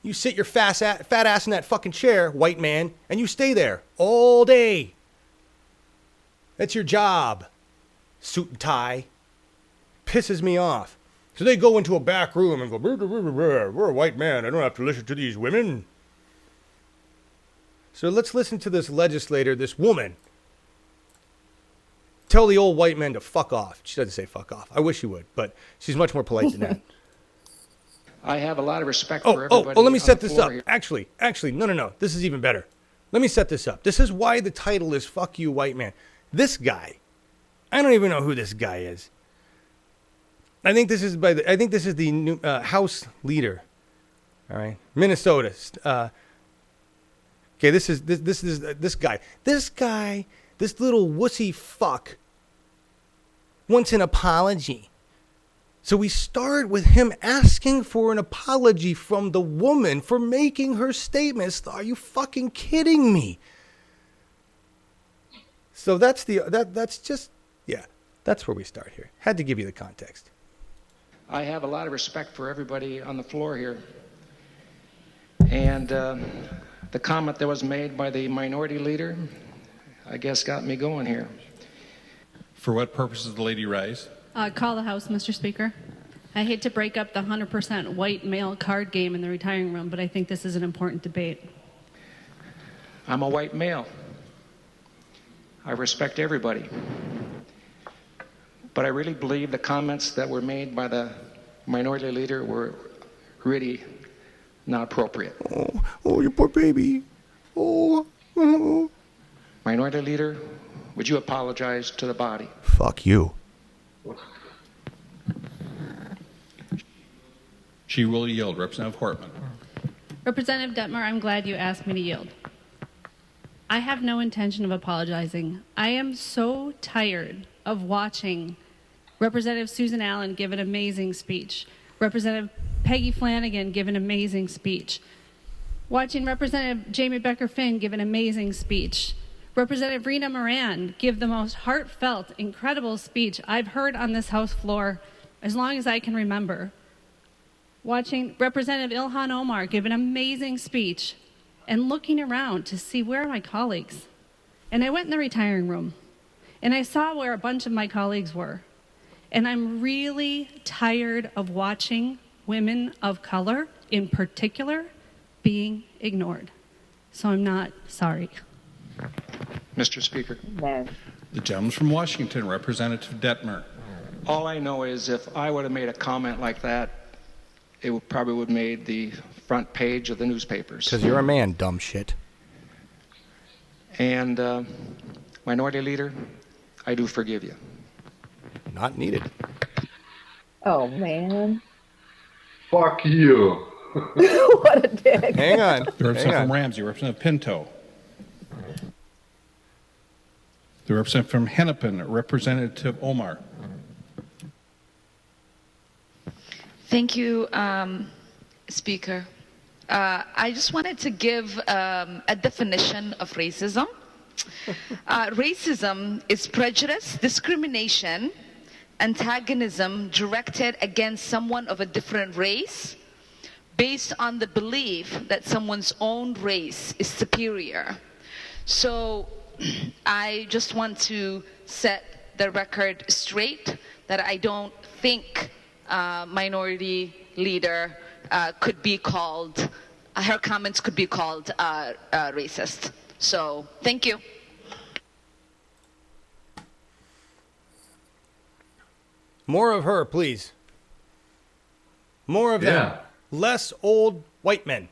You sit your fat ass in that fucking chair, white man, and you stay there all day. That's your job. Suit and tie. Pisses me off. So they go into a back room and go, we're a white man. I don't have to listen to these women. So let's listen to this legislator, this woman, tell the old white men to fuck off. She doesn't say fuck off. I wish she would, but she's much more polite than that. I have a lot of respect for everybody. Let me set this up. Here. Actually, no. This is even better. Let me set this up. This is why the title is Fuck You, White Man. This guy, I don't even know who this guy is. I think this is the new House leader. All right, Minnesota. Okay, this is this guy. This little wussy fuck wants an apology. So we start with him asking for an apology from the woman for making her statements. Are you fucking kidding me? So that's where we start here. Had to give you the context. I have a lot of respect for everybody on the floor here. And the comment that was made by the minority leader, I guess, got me going here. For what purpose does the lady rise? Call the House, Mr. Speaker. I hate to break up the 100% white male card game in the retiring room, but I think this is an important debate. I'm a white male. I respect everybody. But I really believe the comments that were made by the minority leader were really not appropriate. Oh, you poor baby. Oh. Minority Leader, would you apologize to the body? Fuck you. She will yield. Representative Hortman. Representative Detmer, I'm glad you asked me to yield. I have no intention of apologizing. I am so tired of watching Representative Susan Allen give an amazing speech, Representative Peggy Flanagan give an amazing speech, watching Representative Jamie Becker-Finn give an amazing speech, Representative Rena Moran give the most heartfelt, incredible speech I've heard on this House floor as long as I can remember, watching Representative Ilhan Omar give an amazing speech, and looking around to see where are my colleagues. And I went in the retiring room, and I saw where a bunch of my colleagues were. And I'm really tired of watching women of color, in particular, being ignored. So I'm not sorry. Mr. Speaker. Man. The gentleman from Washington, Representative Detmer. All I know is if I would have made a comment like that, it probably would have made the front page of the newspapers. Because you're a man, dumb shit. And Minority Leader, I do forgive you. Not needed. Oh, man. Fuck you. What a dick. Hang on. The representative from Ramsey, Representative Pinto. The representative from Hennepin, Representative Omar. Thank you, Speaker. I just wanted to give a definition of racism. Racism is prejudice, discrimination, antagonism directed against someone of a different race based on the belief that someone's own race is superior. So I just want to set the record straight that I don't think Minority Leader could be called, her comments could be called racist. So, thank you. More of her, please. More of them. Less old white men.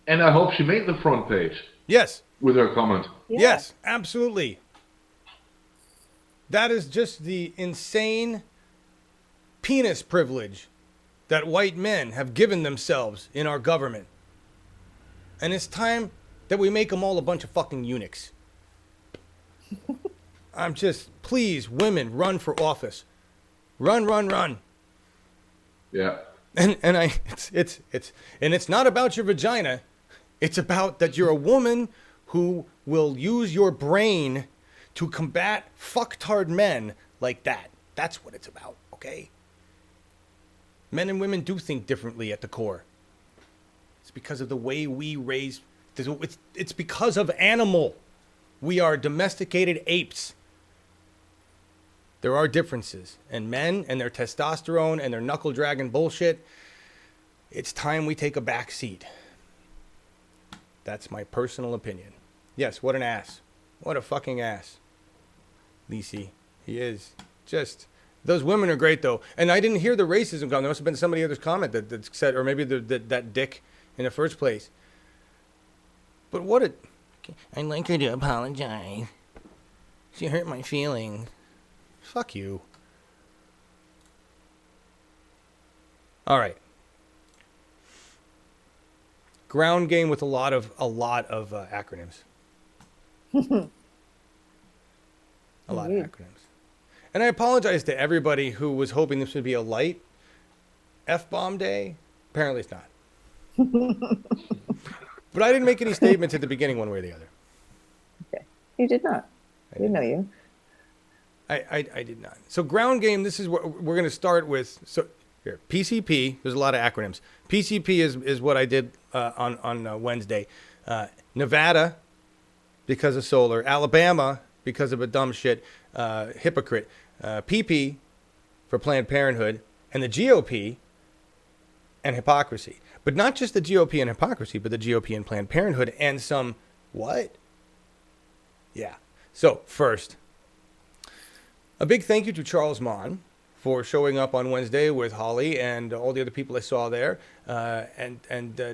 And I hope she made the front page. Yes. With her comment. Yeah. Yes, absolutely. That is just the insane penis privilege that white men have given themselves in our government. And it's time that we make them all a bunch of fucking eunuchs. I'm just, please, women, run for office. Run, run, run. Yeah. And it's not about your vagina. It's about that you're a woman who will use your brain to combat fucktard men like that. That's what it's about, okay? Men and women do think differently at the core. It's because of the way we raise. It's because of animal. We are domesticated apes. There are differences. And men and their testosterone and their knuckle dragging bullshit, it's time we take a back seat. That's my personal opinion. Yes, what an ass. What a fucking ass. Lisi. He is. Just, those women are great though. And I didn't hear the racism comment. There must have been somebody else's comment that said, or maybe that dick in the first place. But what a... I'd like her to apologize. She hurt my feelings. Fuck you. All right. Ground game with a lot of acronyms. A lot of acronyms. And I apologize to everybody who was hoping this would be a light F-bomb day. Apparently it's not. But I didn't make any statements at the beginning one way or the other. Okay. You did not. We know you. I did not. So ground game, this is what we're going to start with. So here, PCP, there's a lot of acronyms. PCP is what I did on Wednesday. Nevada, because of solar. Alabama, because of a dumb shit. Hypocrite. PP for Planned Parenthood. And the GOP and hypocrisy. But not just the GOP and hypocrisy, but the GOP and Planned Parenthood and some what? Yeah. So first, a big thank you to Charles Mon for showing up on Wednesday with Holly and all the other people I saw there.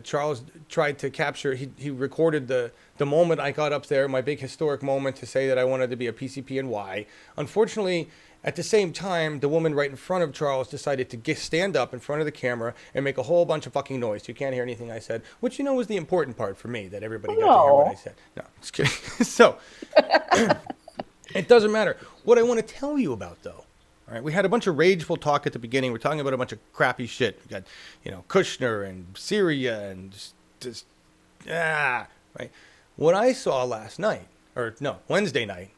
Charles tried to capture, he recorded the moment I got up there, my big historic moment to say that I wanted to be a PCP and why. Unfortunately, at the same time, the woman right in front of Charles decided to stand up in front of the camera and make a whole bunch of fucking noise. You can't hear anything I said, which, you know, was the important part for me, that everybody got to hear what I said. No, just kidding. So, it doesn't matter. What I want to tell you about, though, all right, we had a bunch of rageful talk at the beginning. We're talking about a bunch of crappy shit. We got, you know, Kushner and Syria and right. What I saw Wednesday night,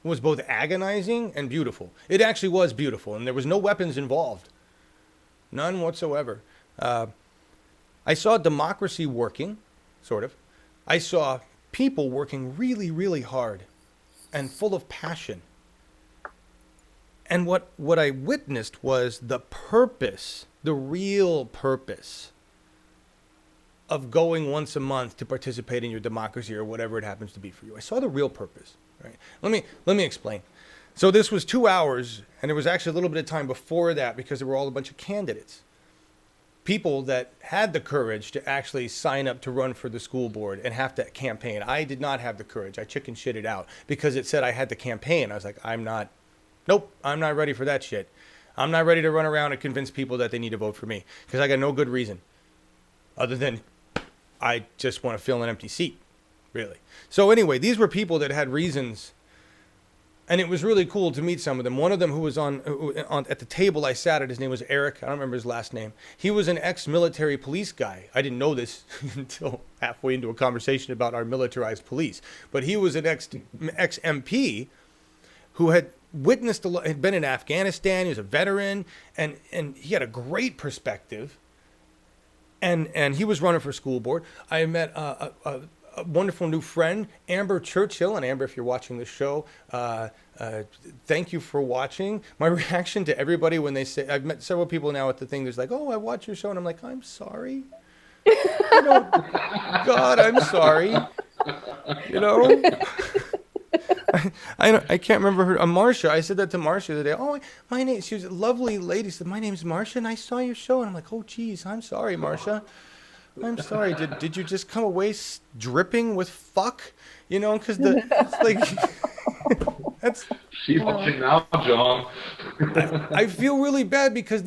was both agonizing and beautiful. It actually was beautiful, and there was no weapons involved. None whatsoever. I saw democracy working, sort of. I saw people working really, really hard and full of passion. And what I witnessed was the purpose, the real purpose of going once a month to participate in your democracy or whatever it happens to be for you. I saw the real purpose. Right. Let me explain. So this was 2 hours, and there was actually a little bit of time before that because there were all a bunch of candidates. People that had the courage to actually sign up to run for the school board and have to campaign. I did not have the courage. I chicken shitted out because it said I had to campaign. I was like, I'm not ready for that shit. I'm not ready to run around and convince people that they need to vote for me because I got no good reason other than I just want to fill an empty seat. Really. So anyway, these were people that had reasons, and it was really cool to meet some of them. One of them who was on at the table I sat at, his name was Eric. I don't remember his last name. He was an ex-military police guy. I didn't know this until halfway into a conversation about our militarized police. But he was an ex-MP who had witnessed a lot, had been in Afghanistan. He was a veteran, and he had a great perspective. And he was running for school board. I met a wonderful new friend, Amber Churchill. And Amber, if you're watching this show, thank you for watching. My reaction to everybody when they say, I've met several people now at the thing, there's like, oh, I watch your show. And I'm like, I'm sorry. God, I'm sorry. You know? I can't remember her. Marsha. I said that to Marsha the other day. Oh, my name. She was a lovely lady. She said, my name's Marsha, and I saw your show. And I'm like, oh, geez, I'm sorry, Marsha. I'm sorry. Did you just come away dripping with fuck? You know, because it's like that's. She's watching now, John. I feel really bad because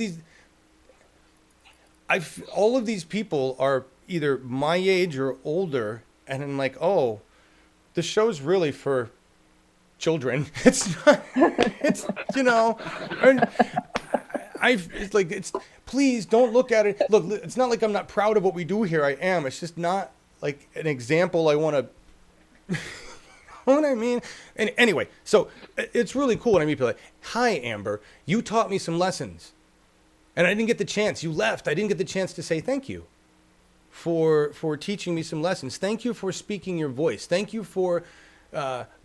all of these people are either my age or older, and I'm like, oh, the show's really for children. It's not. It's, you know. It's like, it's, please don't look at it. Look, it's not like I'm not proud of what we do here. I am. It's just not like an example I want to, you know what I mean? And anyway, so it's really cool when I meet people like, hi, Amber, you taught me some lessons and I didn't get the chance. You left. I didn't get the chance to say thank you for teaching me some lessons. Thank you for speaking your voice. Thank you for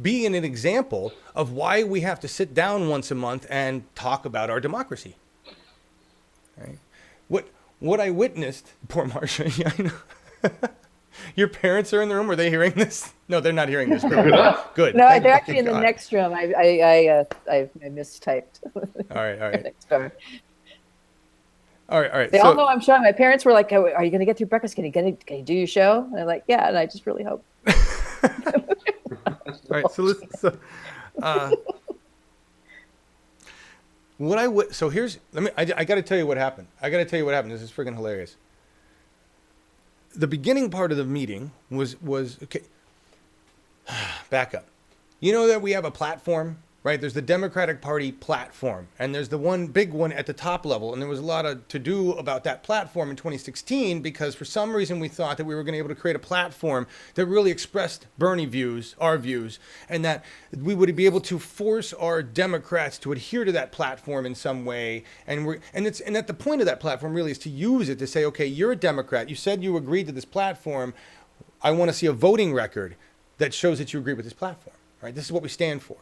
being an example of why we have to sit down once a month and talk about our democracy. Right. What I witnessed, poor Marsha. Yeah, I know. Your parents are in the room. Are they hearing this? No, they're not hearing this. Good. No, they're actually in the next room. I mistyped. All right. Next door. All right. They all know I'm showing. My parents were like, "Are you going to get through breakfast? Can you do your show?" And I'm like, "Yeah." And I just really hope. All right. So listen. So here's, I got to tell you what happened. This is freaking hilarious. The beginning part of the meeting was okay. Back up. You know that we have a platform, right? There's the Democratic Party platform, and there's the one big one at the top level. And there was a lot of to do about that platform in 2016 because for some reason we thought that we were going to be able to create a platform that really expressed Bernie views, our views, and that we would be able to force our Democrats to adhere to that platform in some way. And that the point of that platform really is to use it to say, okay, you're a Democrat. You said you agreed to this platform. I want to see a voting record that shows that you agree with this platform. Right? This is what we stand for.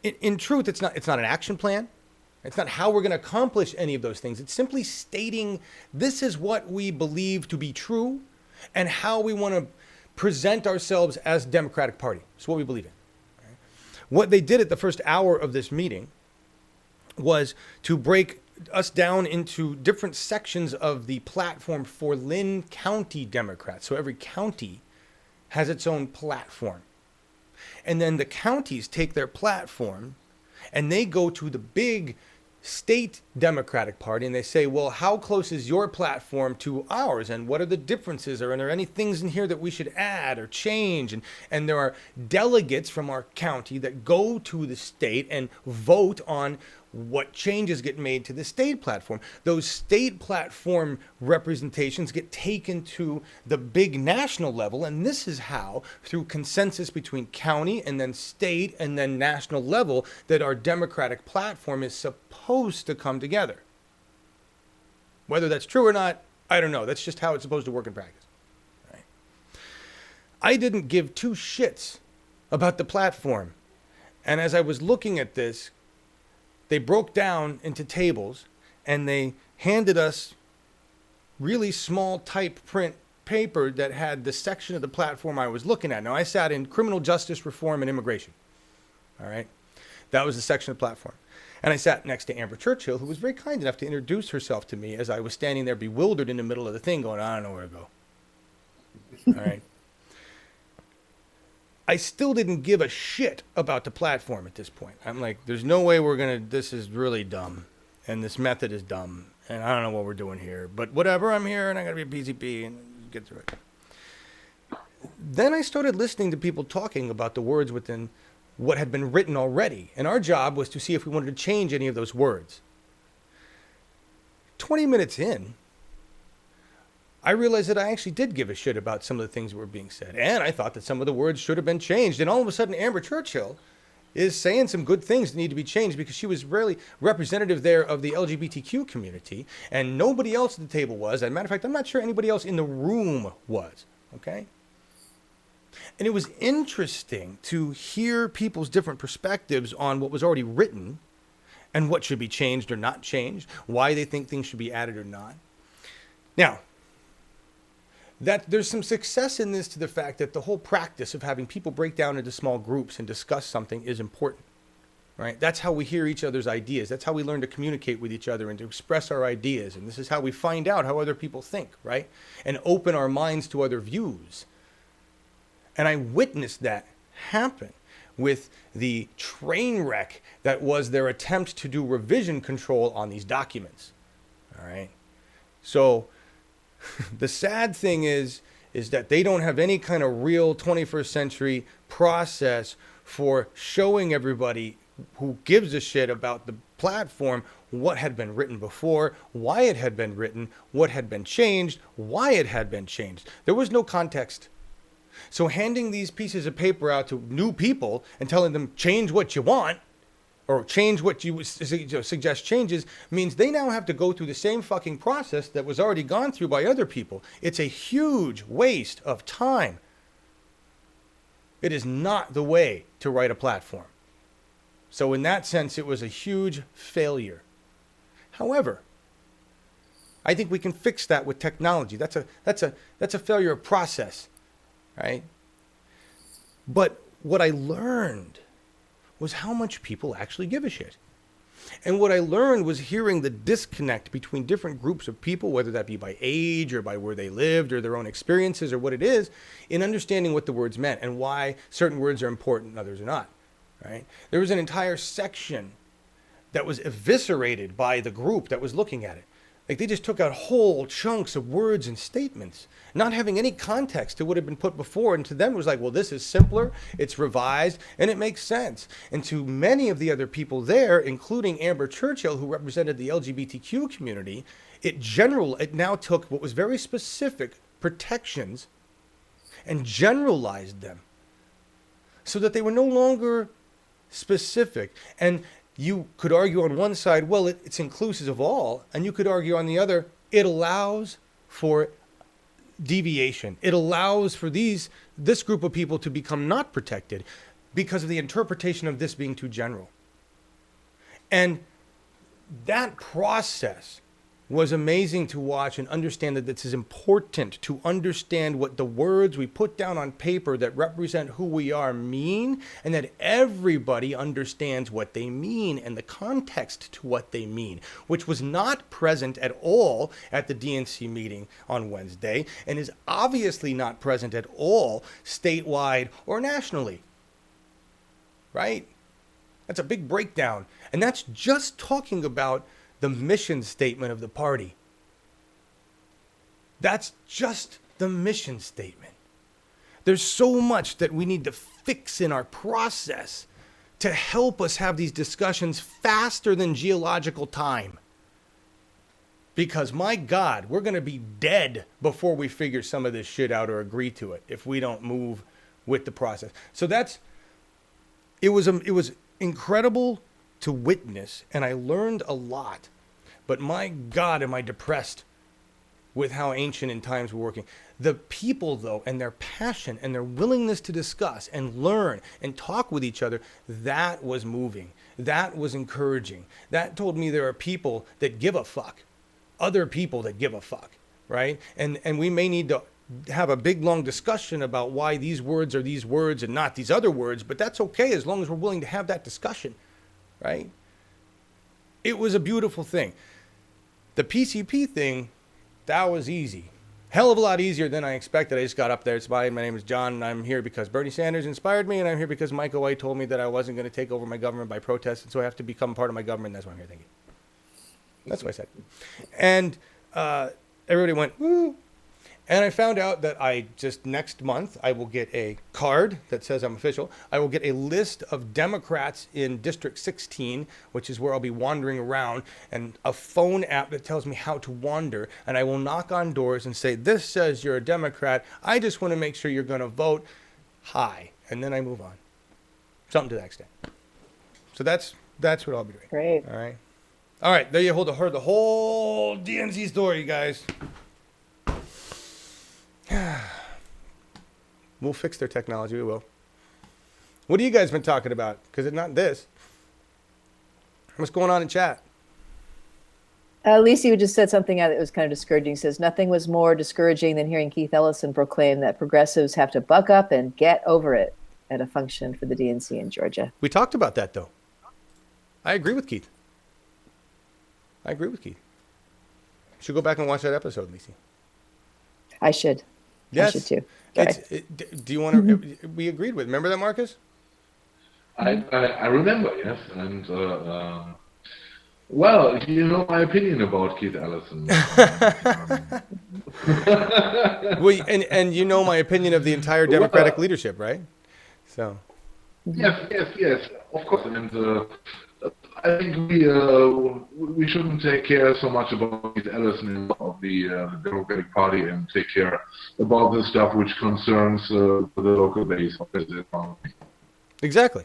In truth, it's not an action plan. It's not how we're going to accomplish any of those things. It's simply stating this is what we believe to be true and how we want to present ourselves as Democratic Party. It's what we believe in. Right? What they did at the first hour of this meeting was to break us down into different sections of the platform for Lynn County Democrats. So every county has its own platform. And then the counties take their platform and they go to the big state Democratic Party and they say, well, how close is your platform to ours? And what are the differences? Are there any things in here that we should add or change? And there are delegates from our county that go to the state and vote on what changes get made to the state platform. Those state platform representations get taken to the big national level, and this is how, through consensus between county and then state and then national level, that our Democratic platform is supposed to come together. Whether that's true or not, I don't know. That's just how it's supposed to work in practice. Right? I didn't give two shits about the platform. And as I was looking at this, they broke down into tables and they handed us really small type print paper that had the section of the platform I was looking at. Now, I sat in criminal justice reform and immigration. All right. That was the section of the platform. And I sat next to Amber Churchill, who was very kind enough to introduce herself to me as I was standing there bewildered in the middle of the thing going, I don't know where to go. All right. I still didn't give a shit about the platform at this point. I'm like, there's no way this is really dumb. And this method is dumb. And I don't know what we're doing here. But whatever, I'm here and I got to be a PCP and get through it. Then I started listening to people talking about the words within what had been written already. And our job was to see if we wanted to change any of those words. 20 minutes in, I realized that I actually did give a shit about some of the things that were being said. And I thought that some of the words should have been changed. And all of a sudden, Amber Churchill is saying some good things that need to be changed because she was really representative there of the LGBTQ community. And nobody else at the table was. As a matter of fact, I'm not sure anybody else in the room was. Okay? And it was interesting to hear people's different perspectives on what was already written and what should be changed or not changed, why they think things should be added or not. Now, that there's some success in this to the fact that the whole practice of having people break down into small groups and discuss something is important, right? That's how we hear each other's ideas. That's how we learn to communicate with each other and to express our ideas. And this is how we find out how other people think, right? And open our minds to other views. And I witnessed that happen with the train wreck that was their attempt to do revision control on these documents, all right? So the sad thing is that they don't have any kind of real 21st century process for showing everybody who gives a shit about the platform what had been written before, why it had been written, what had been changed, why it had been changed. There was no context. So handing these pieces of paper out to new people and telling them change what you want or change what you suggest changes means they now have to go through the same fucking process that was already gone through by other people. It's a huge waste of time. It is not the way to write a platform. So in that sense, it was a huge failure. However, I think we can fix that with technology. That's a failure of process, right? But what I learned was how much people actually give a shit. And what I learned was hearing the disconnect between different groups of people, whether that be by age or by where they lived or their own experiences or what it is, in understanding what the words meant and why certain words are important and others are not, right? There was an entire section that was eviscerated by the group that was looking at it. Like they just took out whole chunks of words and statements, not having any context to what had been put before. And to them it was like, well, this is simpler, it's revised, and it makes sense. And to many of the other people there, including Amber Churchill, who represented the LGBTQ community, it now took what was very specific protections and generalized them so that they were no longer specific. And you could argue on one side, well, it's inclusive of all. And you could argue on the other, it allows for deviation. It allows for this group of people to become not protected because of the interpretation of this being too general. And that process was amazing to watch and understand that this is important to understand what the words we put down on paper that represent who we are mean, and that everybody understands what they mean and the context to what they mean, which was not present at all at the DNC meeting on Wednesday and is obviously not present at all statewide or nationally. Right? That's a big breakdown. And that's just talking about the mission statement of the party. That's just the mission statement. There's so much that we need to fix in our process to help us have these discussions faster than geological time. Because my God, we're going to be dead before we figure some of this shit out or agree to it if we don't move with the process. So it was incredible to witness, and I learned a lot. But my God, am I depressed with how ancient in times we're working. The people, though, and their passion and their willingness to discuss and learn and talk with each other, that was moving. That was encouraging. That told me there are people that give a fuck. Other people that give a fuck, right? And we may need to have a big, long discussion about why these words are these words and not these other words, but that's okay as long as we're willing to have that discussion, right? It was a beautiful thing. The PCP thing, that was easy. Hell of a lot easier than I expected. I just got up there. It's my name is John, and I'm here because Bernie Sanders inspired me, and I'm here because Michael White told me that I wasn't going to take over my government by protest, and so I have to become part of my government. That's why I'm here. Thank you. That's what I said. And everybody went, woo. And I found out that next month, I will get a card that says I'm official. I will get a list of Democrats in District 16, which is where I'll be wandering around, and a phone app that tells me how to wander. And I will knock on doors and say, this says you're a Democrat. I just want to make sure you're going to vote. Hi. And then I move on. Something to that extent. So that's what I'll be doing. Great. All right. There you heard the whole DNC story, guys. We'll fix their technology. We will. What have you guys been talking about? Because it's not this. What's going on in chat? Lisa just said something that was kind of discouraging. Says nothing was more discouraging than hearing Keith Ellison proclaim that progressives have to buck up and get over it at a function for the DNC in Georgia. We talked about that, though. I agree with Keith. You should go back and watch that episode, Lisa. I should. Yes. I should too. Do you want to? We agreed with. Remember that, Marcus? I remember, yes, and well, you know my opinion about Keith Ellison. Well, and you know my opinion of the entire Democratic leadership, right? So. Yes, of course, and I think we shouldn't take care so much about Keith Ellison of the Democratic Party and take care about the stuff which concerns the local base of the economy. Exactly.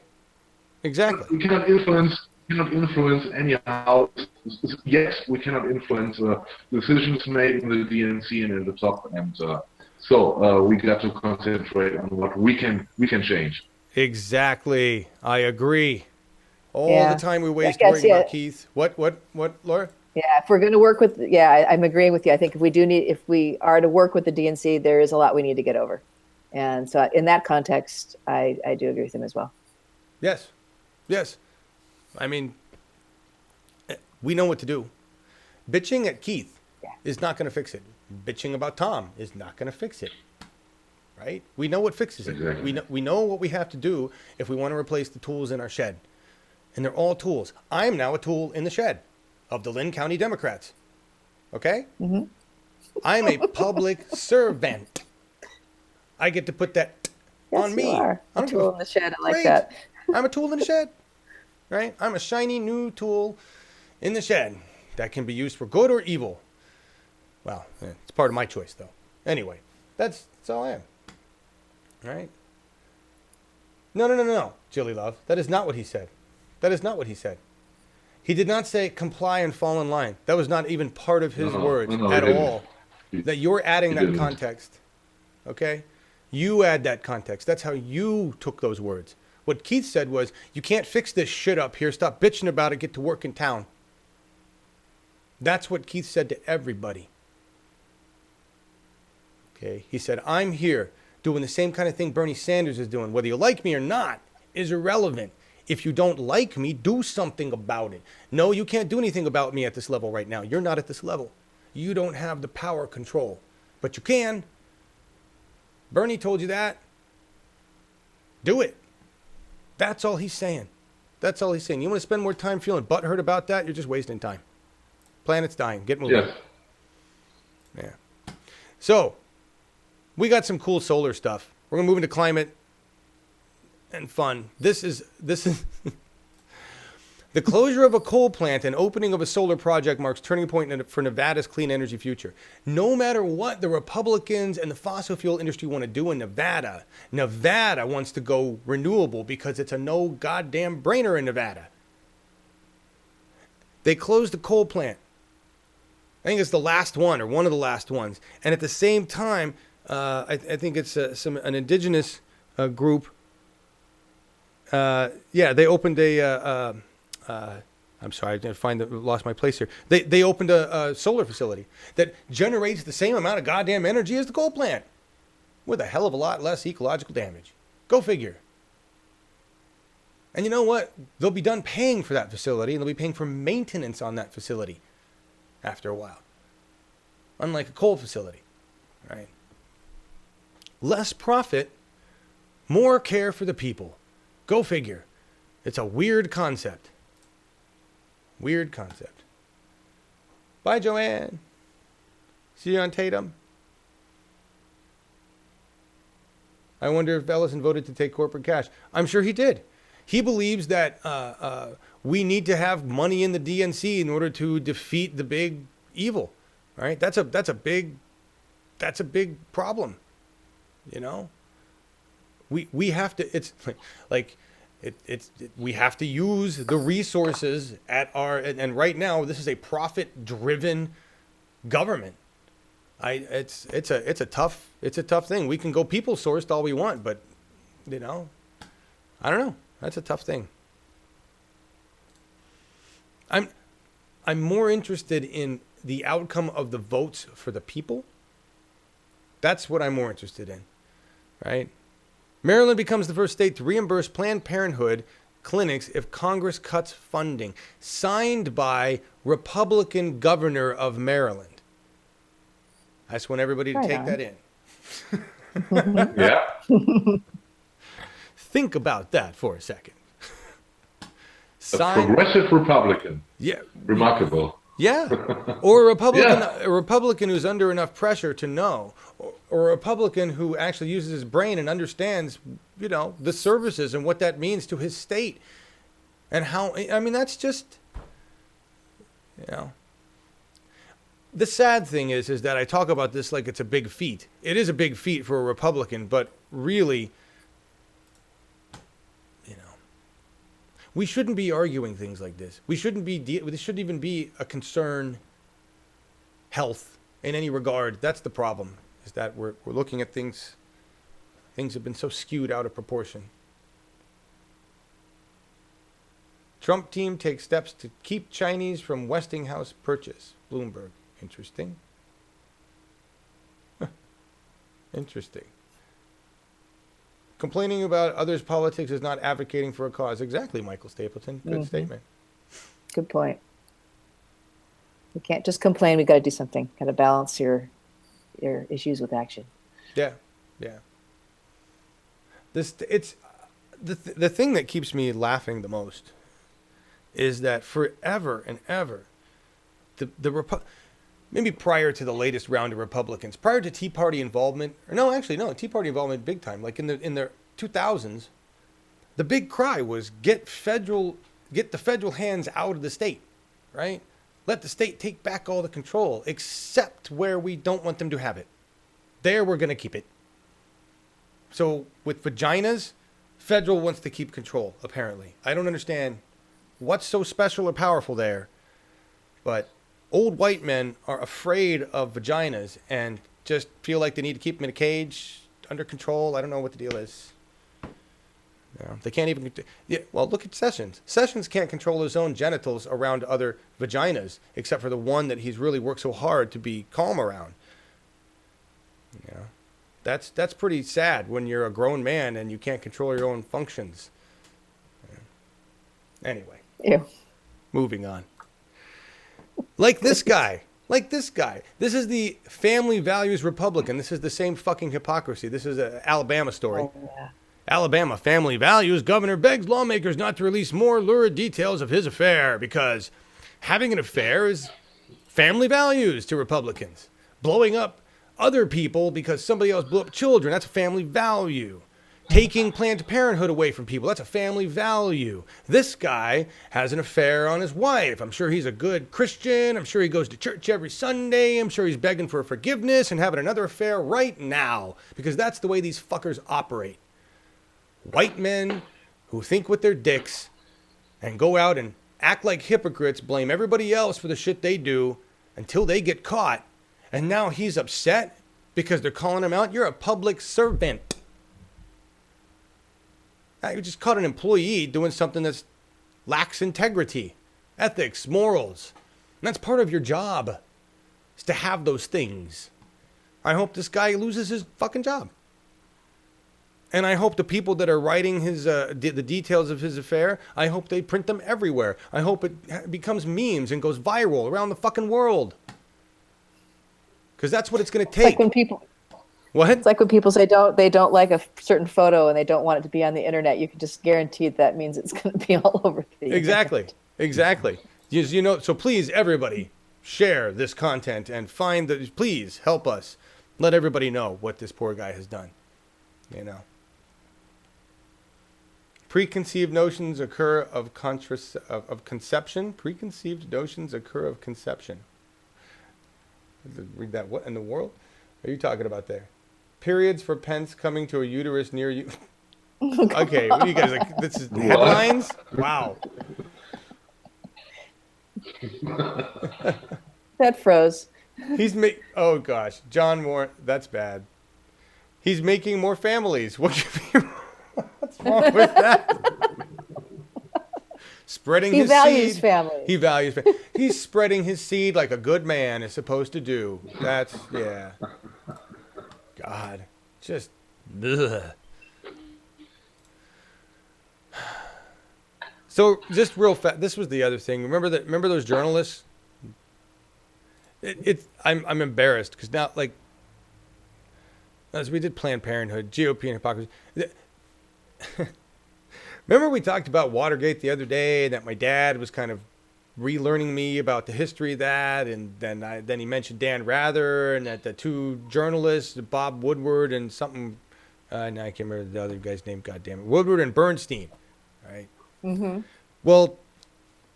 We cannot influence anyhow. Yes, we cannot influence decisions made in the DNC and in the top, and so we got to concentrate on what we can change. Exactly. I agree. All the time we waste worrying about Keith. What, Laura? Yeah, if we're going to work with, I'm agreeing with you. I think if we are to work with the DNC, there is a lot we need to get over. And so in that context, I do agree with him as well. Yes. I mean, we know what to do. Bitching at Keith is not going to fix it. Bitching about Tom is not going to fix it. Right? We know what fixes it. Exactly. We know what we have to do if we want to replace the tools in our shed. And they're all tools. I am now a tool in the shed of the Lynn County Democrats. Okay? Mm-hmm. I'm a public servant. I get to put that on me. You are a tool in the shed. I like Great. that. I'm a tool in the shed. Right? I'm a shiny new tool in the shed that can be used for good or evil. Well, it's part of my choice, though. Anyway, that's all I am. Right? No, Jilly Love. That is not what he said. He did not say comply and fall in line. That was not even part of his words at all. That you're adding that context. Okay? You add that context. That's how you took those words. What Keith said was, you can't fix this shit up here. Stop bitching about it. Get to work in town. That's what Keith said to everybody. Okay, he said, I'm here doing the same kind of thing Bernie Sanders is doing. Whether you like me or not is irrelevant. If you don't like me, do something about it. No, you can't do anything about me at this level right now. You're not at this level. You don't have the power control, but you can. Bernie told you that. Do it. That's all he's saying. That's all he's saying. You want to spend more time feeling butthurt about that? You're just wasting time. Planet's dying. Get moving. Yes. Yeah. So, we got some cool solar stuff. We're going to move into climate and fun. This is the closure of a coal plant and opening of a solar project marks turning point for Nevada's clean energy future. No matter what the Republicans and the fossil fuel industry want to do in Nevada, Nevada wants to go renewable because it's a no goddamn brainer in Nevada. They closed the coal plant. I think it's the last one or one of the last ones. And at the same time, I think it's an indigenous group. They opened a. I'm sorry, I didn't lost my place here. They opened a solar facility that generates the same amount of goddamn energy as the coal plant, with a hell of a lot less ecological damage. Go figure. And you know what? They'll be done paying for that facility, and they'll be paying for maintenance on that facility after a while. Unlike a coal facility, right? Less profit, more care for the people. Go figure. It's a weird concept. Weird concept. Bye, Joanne. See you on Tatum. I wonder if Ellison voted to take corporate cash. I'm sure he did. He believes that we need to have money in the DNC in order to defeat the big evil. Right? That's a big problem. You know? We have to. It's like. We have to use the resources at our, and right now this is a profit-driven government. It's a tough thing. We can go people sourced all we want, but I don't know. That's a tough thing. I'm more interested in the outcome of the votes for the people. That's what I'm more interested in, right? Maryland becomes the first state to reimburse Planned Parenthood clinics if Congress cuts funding. Signed by Republican Governor of Maryland. I just want everybody to take that in. Yeah. Think about that for a second. A progressive Republican. Yeah. Remarkable. Yeah. Or a Republican who's under enough pressure to know. Or a Republican who actually uses his brain and understands, the services and what that means to his state. And how, that's just, The sad thing is that I talk about this like it's a big feat. It is a big feat for a Republican, but really, we shouldn't be arguing things like this. We shouldn't be. This shouldn't even be a concern. Health in any regard. That's the problem. Is that we're looking at things. Things have been so skewed out of proportion. Trump team takes steps to keep Chinese from Westinghouse purchase. Bloomberg. Interesting. Interesting. Complaining about others' politics is not advocating for a cause. Exactly, Michael Stapleton. Good statement. Good point. We can't just complain. We got to do something. Got to balance your issues with action. Yeah. It's the thing that keeps me laughing the most is that forever and ever, maybe prior to the latest round of Republicans, prior to Tea Party involvement, Tea Party involvement big time, like in the 2000s, the big cry was get the federal hands out of the state, right? Let the state take back all the control, except where we don't want them to have it. There we're going to keep it. So with vaginas, federal wants to keep control, apparently. I don't understand what's so special or powerful there, but old white men are afraid of vaginas and just feel like they need to keep them in a cage, under control. I don't know what the deal is. You know, they can't even. Yeah, well, look at Sessions. Sessions can't control his own genitals around other vaginas, except for the one that he's really worked so hard to be calm around. You know, that's pretty sad when you're a grown man and you can't control your own functions. Anyway, moving on. Like this guy. This is the family values Republican. This is the same fucking hypocrisy. This is an Alabama story. Oh, yeah. Alabama family values. Governor begs lawmakers not to release more lurid details of his affair because having an affair is family values to Republicans. Blowing up other people because somebody else blew up children, that's a family value. Taking Planned Parenthood away from people, that's a family value. This guy has an affair on his wife. I'm sure he's a good Christian. I'm sure he goes to church every Sunday. I'm sure he's begging for forgiveness and having another affair right now because that's the way these fuckers operate. White men who think with their dicks and go out and act like hypocrites, blame everybody else for the shit they do until they get caught. And now he's upset because they're calling him out. You're a public servant. You just caught an employee doing something that lacks integrity, ethics, morals. And that's part of your job, is to have those things. I hope this guy loses his fucking job. And I hope the people that are writing his the details of his affair, I hope they print them everywhere. I hope it becomes memes and goes viral around the fucking world. Because that's what it's going to take. Like when people... What? It's like when people say they don't like a certain photo and they don't want it to be on the internet. You can just guarantee that means it's going to be all over the internet. Exactly. You know, so please, everybody, share this content and please help us. Let everybody know what this poor guy has done. You know. Preconceived notions occur of conception. Preconceived notions occur of conception. Read that. What in the world are you talking about there? Periods for Pence coming to a uterus near you. Okay, what are you guys like? This is headlines? Wow. That froze. Oh gosh, John Moore, that's bad. He's making more families. What's wrong with that? Spreading his seed. He values family. He values family. He's spreading his seed like a good man is supposed to do. Yeah. God, just ugh. So just real fast. This was the other thing. Remember those journalists? I'm embarrassed because now, like, as we did Planned Parenthood, GOP and hypocrisy. Remember we talked about Watergate the other day, and that my dad was kind of relearning me about the history of that, and then he mentioned Dan Rather, and that the two journalists, Bob Woodward and something, now I can't remember the other guy's name. God damn it, Woodward and Bernstein, right? Mm-hmm. Well,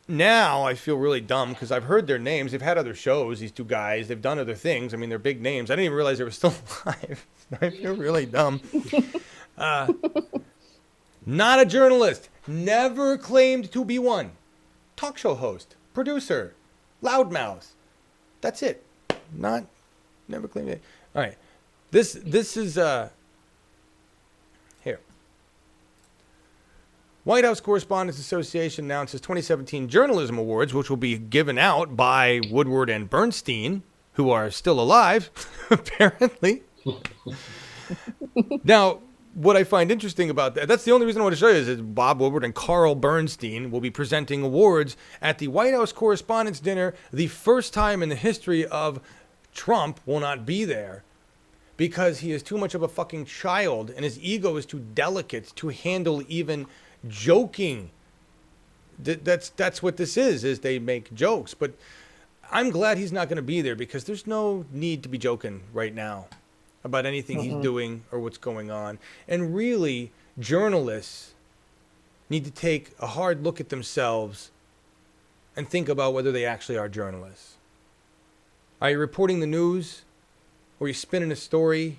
now I feel really dumb because I've heard their names. They've had other shows. These two guys, they've done other things. I mean, they're big names. I didn't even realize they were still alive. I feel really dumb. Not a journalist. Never claimed to be one. Talk show host, producer, loudmouth. That's it. Never claimed it. All right. This is here. White House Correspondents Association announces 2017 Journalism Awards, which will be given out by Woodward and Bernstein, who are still alive, apparently. Now, what I find interesting about that's the only reason I want to show you is Bob Woodward and Carl Bernstein will be presenting awards at the White House Correspondents' Dinner. The first time in the history of Trump will not be there because he is too much of a fucking child and his ego is too delicate to handle even joking. That's what this is they make jokes. But I'm glad he's not going to be there because there's no need to be joking right now about anything he's doing or what's going on. And really, journalists need to take a hard look at themselves and think about whether they actually are journalists. Are you reporting the news? Or are you spinning a story?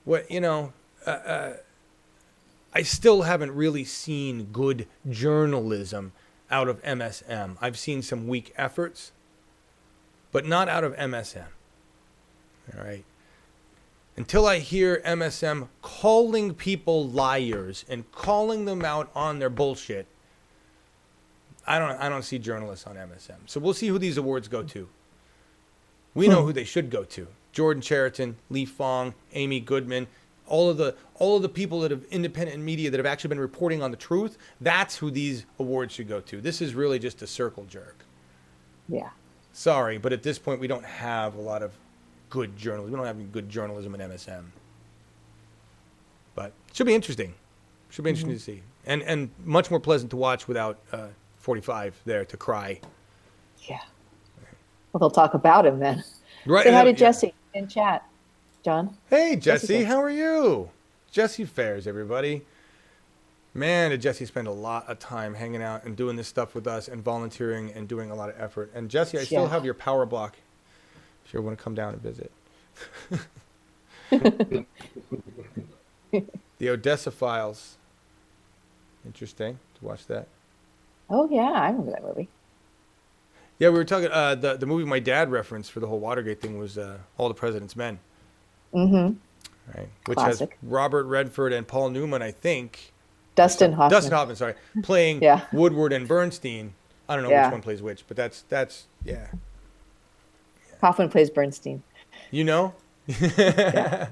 I still haven't really seen good journalism out of MSM. I've seen some weak efforts, but not out of MSM. All right. until I hear MSM calling people liars and calling them out on their bullshit, I don't see journalists on MSM. So we'll see who these awards go to. We know who they should go to. Jordan Cheriton, Lee Fong, Amy Goodman, all of the people that have independent media that have actually been reporting on the truth. That's who these awards should go to. This is really just a circle jerk. Yeah. Sorry, but at this point we don't have a lot of good journalism. We don't have any good journalism in MSM. But it should be interesting. Should be interesting to see. And much more pleasant to watch without 45 there to cry. Yeah. Well, they'll talk about him then. Right. Say hi to Jesse in chat, John. Hey, Jesse, how are you? Jesse Fairs, everybody. Man, did Jesse spend a lot of time hanging out and doing this stuff with us and volunteering and doing a lot of effort. And Jesse, I still have your power block if you ever want to come down and visit. The Odessa Files. Interesting to watch that. Oh, yeah, I remember that movie. Yeah, we were talking, the movie my dad referenced for the whole Watergate thing was All the President's Men. Mm-hmm. Right, which Classic. has Robert Redford and Paul Newman, I think. Dustin Hoffman, sorry, playing Woodward and Bernstein. I don't know which one plays which, but that's Hoffman plays Bernstein. You know? Yeah.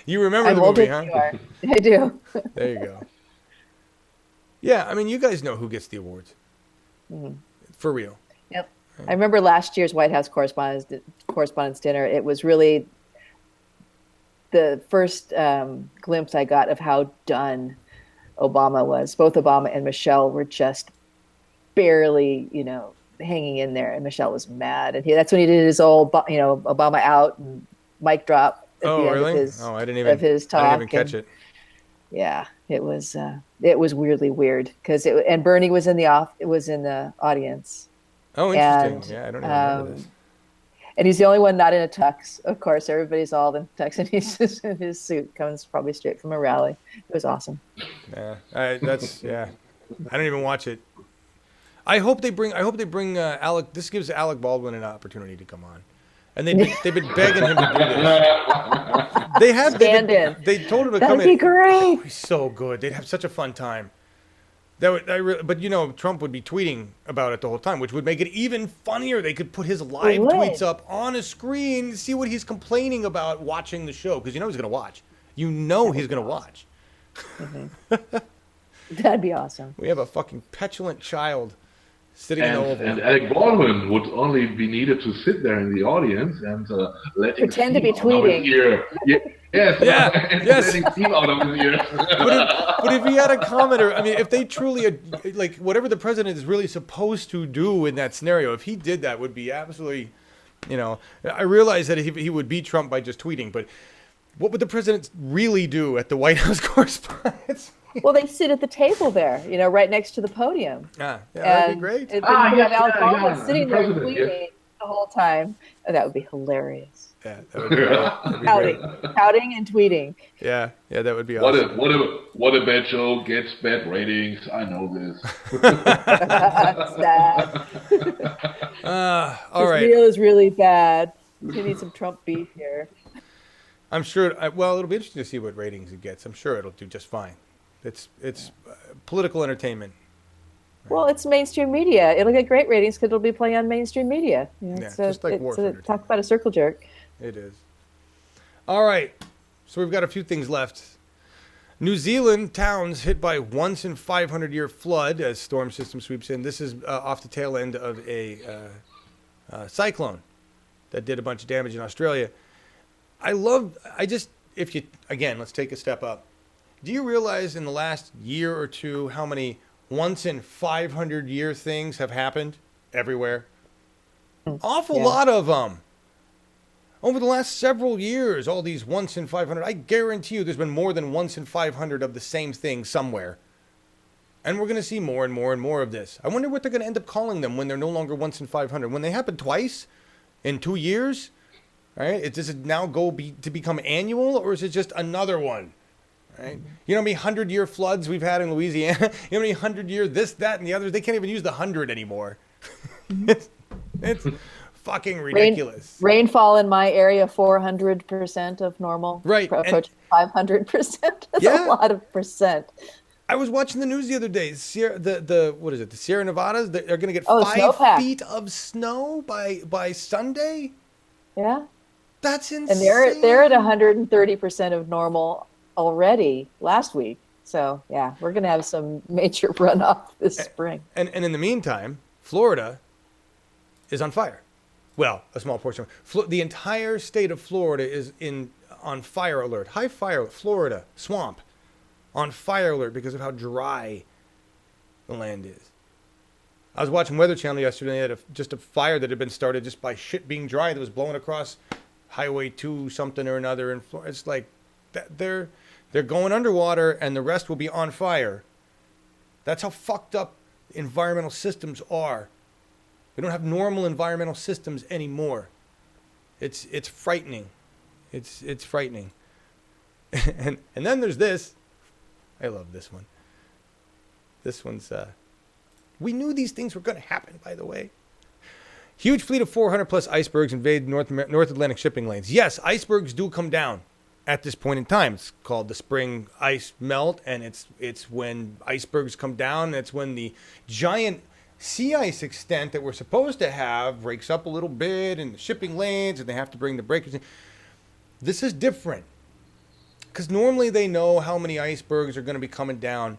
You remember the movie, huh? I do. There you go. Yeah, I mean, you guys know who gets the awards. For real. Yep. I remember last year's White House Correspondents' Dinner. It was really the first glimpse I got of how done Obama was. Both Obama and Michelle were just barely, hanging in there. And Michelle was mad. And that's when he did his old, Obama out and mic drop at the end really? of his, I didn't even talk. I didn't even catch it. Yeah, it was weirdly weird because and Bernie was in the audience. Oh, interesting. Yeah, I don't even remember this. And he's the only one not in a tux. Of course, everybody's all in tux, and he's just in his suit. Comes probably straight from a rally. It was awesome. Yeah, I don't even watch it. I hope they bring Alec. This gives Alec Baldwin an opportunity to come on, and they've been begging him to do this. They have stand-in. They told him to come in. That'd be great. Oh, he's so good. They'd have such a fun time. But Trump would be tweeting about it the whole time, which would make it even funnier. They could put his live tweets up on a screen, see what he's complaining about watching the show, because he's going to watch. He's going to watch. That'd be awesome. We have a fucking petulant child sitting in the Oval. And Alec Baldwin would only be needed to sit there in the audience and pretend to be tweeting. Yes. Letting steam out of his ear. But if he had a commenter, I mean, if they truly, whatever the president is really supposed to do in that scenario, if he did that, would be absolutely, I realize that he would beat Trump by just tweeting, but what would the president really do at the White House Correspondents'? Well, they sit at the table there, right next to the podium. That'd be great. Alec Baldwin sitting there tweeting the whole time. Oh, that would be hilarious. Yeah, that would be great. Pouting and tweeting. Yeah, that would be awesome. What a bad show gets bad ratings. I know this. All right. This meal is really bad. We need some Trump beef here. I'm sure. It'll be interesting to see what ratings it gets. I'm sure it'll do just fine. It's political entertainment. Right? Well, it's mainstream media. It'll get great ratings because it'll be playing on mainstream media. Just like war. Talk about a circle jerk. It is. All right. So we've got a few things left. New Zealand towns hit by once in 500-year flood as storm system sweeps in. This is off the tail end of a cyclone that did a bunch of damage in Australia. Let's take a step up. Do you realize in the last year or two how many once in 500-year things have happened everywhere? Awful lot of them. Over the last several years, all these once in 500, I guarantee you there's been more than once in 500 of the same thing somewhere. And we're going to see more and more and more of this. I wonder what they're going to end up calling them when they're no longer once in 500. When they happen twice in 2 years, right? Does it now to become annual, or is it just another one? Right? You know how many 100-year floods we've had in Louisiana? You know how many 100-year this, that, and the others? They can't even use the 100 anymore. It's fucking ridiculous. Rainfall in my area, 400% of normal. Right. Approaching 500%. That's Yeah. a lot of percent. I was watching the news the other day. What is it? The Sierra Nevadas. They're going to get snowpack. 5 feet of snow by Sunday. Yeah. That's insane. And they're at 130% of normal already last week. So yeah, we're going to have some major runoff this spring. And in the meantime, Florida is on fire. Well, a small portion. The entire state of Florida is on fire alert. High fire. Florida swamp on fire alert because of how dry the land is. I was watching Weather Channel yesterday. They had just a fire that had been started just by shit being dry that was blowing across Highway 2 something or another in Florida. It's like they're going underwater and the rest will be on fire. That's how fucked up environmental systems are. We don't have normal environmental systems anymore. It's frightening. It's frightening. And then there's this. I love this one. This one's we knew these things were going to happen, by the way. Huge fleet of 400 plus icebergs invade North Atlantic shipping lanes. Yes, icebergs do come down at this point in time. It's called the spring ice melt, and it's when icebergs come down. It's when the giant sea ice extent that we're supposed to have breaks up a little bit in the shipping lanes, and they have to bring the breakers in. This is different because normally they know how many icebergs are going to be coming down,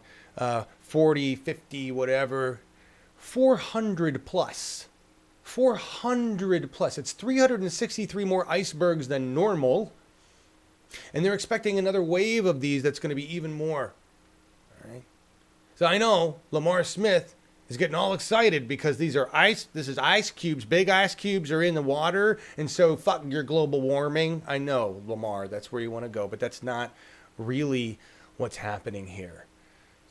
40, 50, whatever, 400 plus. 400 plus. It's 363 more icebergs than normal. And they're expecting another wave of these that's going to be even more. All right. So I know Lamar Smith is getting all excited because these are ice. This is ice cubes. Big ice cubes are in the water. And so fuck your global warming. I know, Lamar, that's where you want to go. But that's not really what's happening here.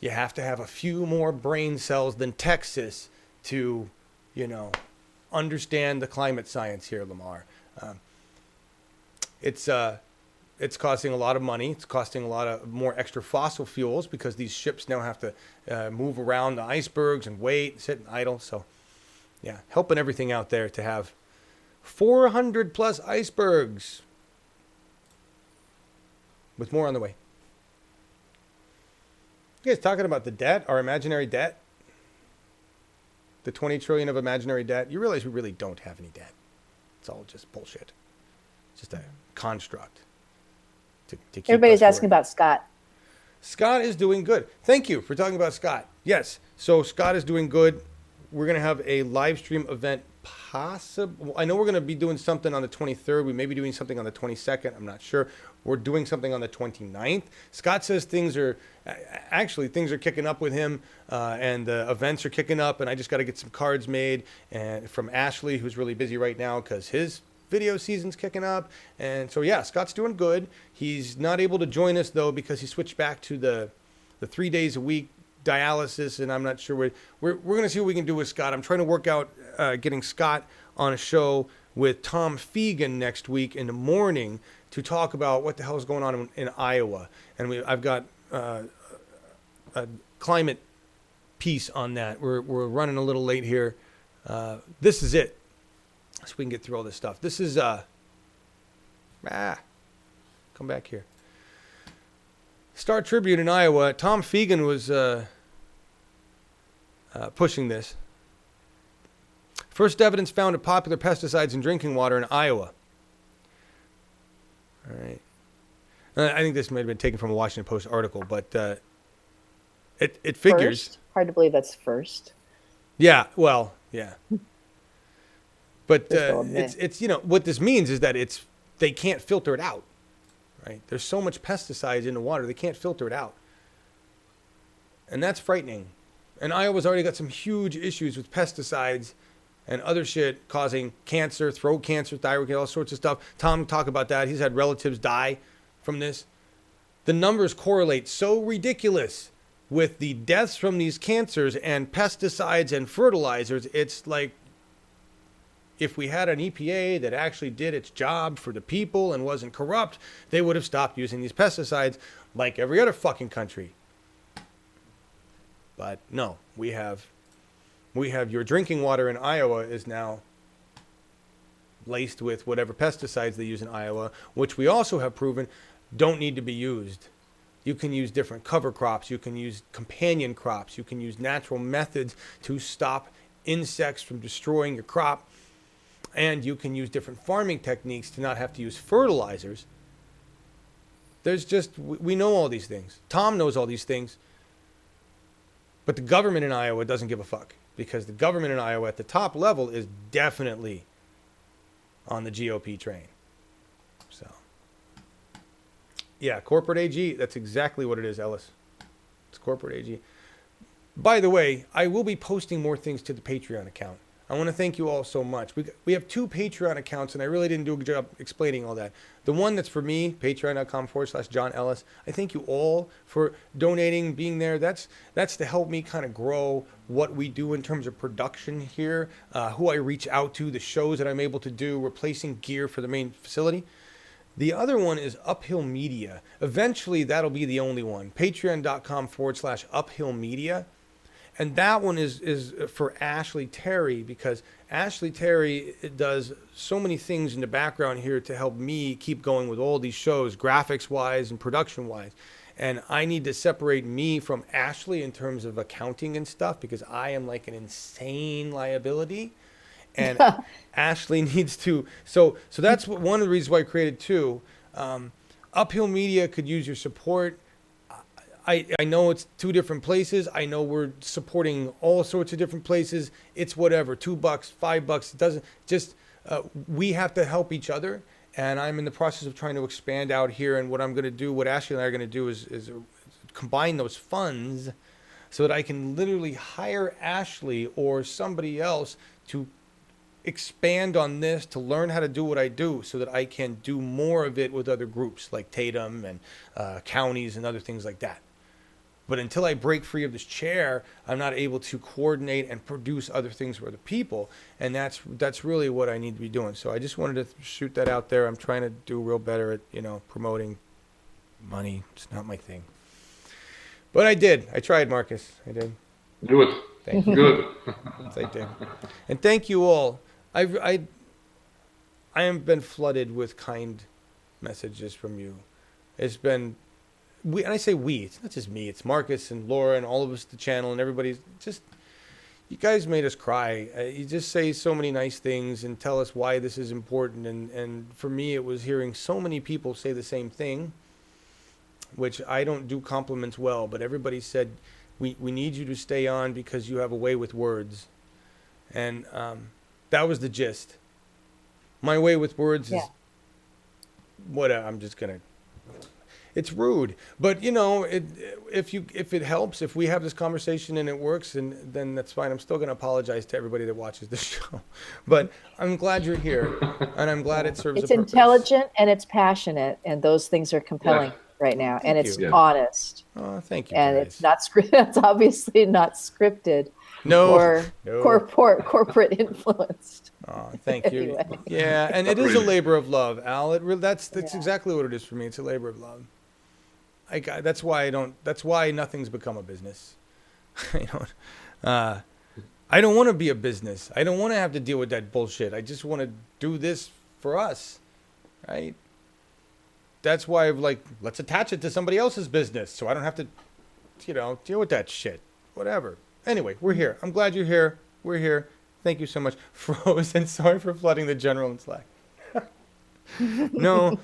You have to have a few more brain cells than Texas to, understand the climate science here, Lamar. It's costing a lot of money. It's costing a lot of more extra fossil fuels because these ships now have to move around the icebergs and wait and sit and idle. So, yeah, helping everything out there to have 400 plus icebergs with more on the way. You guys talking about the debt, our imaginary debt? The 20 trillion of imaginary debt. You realize we really don't have any debt. It's all just bullshit. It's just a construct. To keep Everybody's asking about Scott. Scott is doing good. Thank you for talking about Scott. Yes. So Scott is doing good. We're going to have a live stream event possible. I know we're going to be doing something on the 23rd. We may be doing something on the 22nd. I'm not sure. We're doing something on the 29th. Scott says things are kicking up with him, and the events are kicking up, and I just got to get some cards made and from Ashley, who's really busy right now because his video season's kicking up. And so, yeah, Scott's doing good. He's not able to join us, though, because he switched back to the 3 days a week dialysis, and I'm not sure. We're going to see what we can do with Scott. I'm trying to work out getting Scott on a show with Tom Fegan next week in the morning to talk about what the hell is going on in Iowa. And I've got a climate piece on that. We're running a little late here. This is it. So we can get through all this stuff. This is come back here. Star Tribune in Iowa. Tom Fegan was pushing this. First evidence found of popular pesticides in drinking water in Iowa. All right. I think this might have been taken from a Washington Post article, but it figures. First? Hard to believe that's first. Yeah. Well. Yeah. But it's what this means is that they can't filter it out, right? There's so much pesticides in the water they can't filter it out, and that's frightening. And Iowa's already got some huge issues with pesticides and other shit causing cancer, throat cancer, thyroid, all sorts of stuff. Tom talked about that. He's had relatives die from this. The numbers correlate so ridiculous with the deaths from these cancers and pesticides and fertilizers. It's like, if we had an EPA that actually did its job for the people and wasn't corrupt, they would have stopped using these pesticides like every other fucking country. But no, we have your drinking water in Iowa is now laced with whatever pesticides they use in Iowa, which we also have proven don't need to be used. You can use different cover crops. You can use companion crops. You can use natural methods to stop insects from destroying your crop. And you can use different farming techniques to not have to use fertilizers. We know all these things. Tom knows all these things. But the government in Iowa doesn't give a fuck, because the government in Iowa at the top level is definitely on the GOP train. So, yeah, corporate AG, that's exactly what it is, Ellis. It's corporate AG. By the way, I will be posting more things to the Patreon account. I want to thank you all so much. We have 2 Patreon accounts, and I really didn't do a good job explaining all that. The one that's for me, patreon.com/John Ellis. I thank you all for donating, being there. That's to help me kind of grow what we do in terms of production here, who I reach out to, the shows that I'm able to do, replacing gear for the main facility. The other one is Uphill Media. Eventually, that'll be the only one. Patreon.com/Uphill Media. And that one is for Ashley Terry, because Ashley Terry does so many things in the background here to help me keep going with all these shows, graphics-wise and production-wise. And I need to separate me from Ashley in terms of accounting and stuff, because I am like an insane liability. And Ashley needs to. So that's one of the reasons why I created 2. Uphill Media could use your support. I know it's 2 different places. I know we're supporting all sorts of different places. It's whatever, $2, $5. It doesn't just, we have to help each other. And I'm in the process of trying to expand out here. And what I'm going to do, what Ashley and I are going to do is combine those funds so that I can literally hire Ashley or somebody else to expand on this, to learn how to do what I do, so that I can do more of it with other groups like Tatum and counties and other things like that. But until I break free of this chair, I'm not able to coordinate and produce other things for other people. And that's really what I need to be doing. So I just wanted to shoot that out there. I'm trying to do real better at, promoting money. It's not my thing. But I did. I tried, Marcus. I did. Do it. Thank you. Good. Yes, I did. And thank you all. I have been flooded with kind messages from you. It's been... and I say we, it's not just me, it's Marcus and Laura and all of us, the channel, and everybody's just, you guys made us cry. You just say so many nice things and tell us why this is important. And for me, it was hearing so many people say the same thing, which I don't do compliments well, but everybody said, we need you to stay on because you have a way with words. And that was the gist. My way with words is what I'm just going to, it's rude, but if it helps, if we have this conversation and it works, then that's fine. I'm still going to apologize to everybody that watches this show, but I'm glad you're here, and I'm glad it serves. It's intelligent and it's passionate, and those things are compelling right now, and it's honest. Oh, thank you. And guys. it's not scripted. It's obviously not scripted. Or corporate influenced. Oh, thank you. Anyway. Yeah, and it is a labor of love, Al. That's exactly what it is for me. It's a labor of love. That's why nothing's become a business. I don't want to be a business. I don't want to have to deal with that bullshit. I just want to do this for us, right? That's why I'm like, let's attach it to somebody else's business, so I don't have to, deal with that shit. Whatever. Anyway, we're here. I'm glad you're here. We're here. Thank you so much. Froze, and sorry for flooding the general in Slack. No,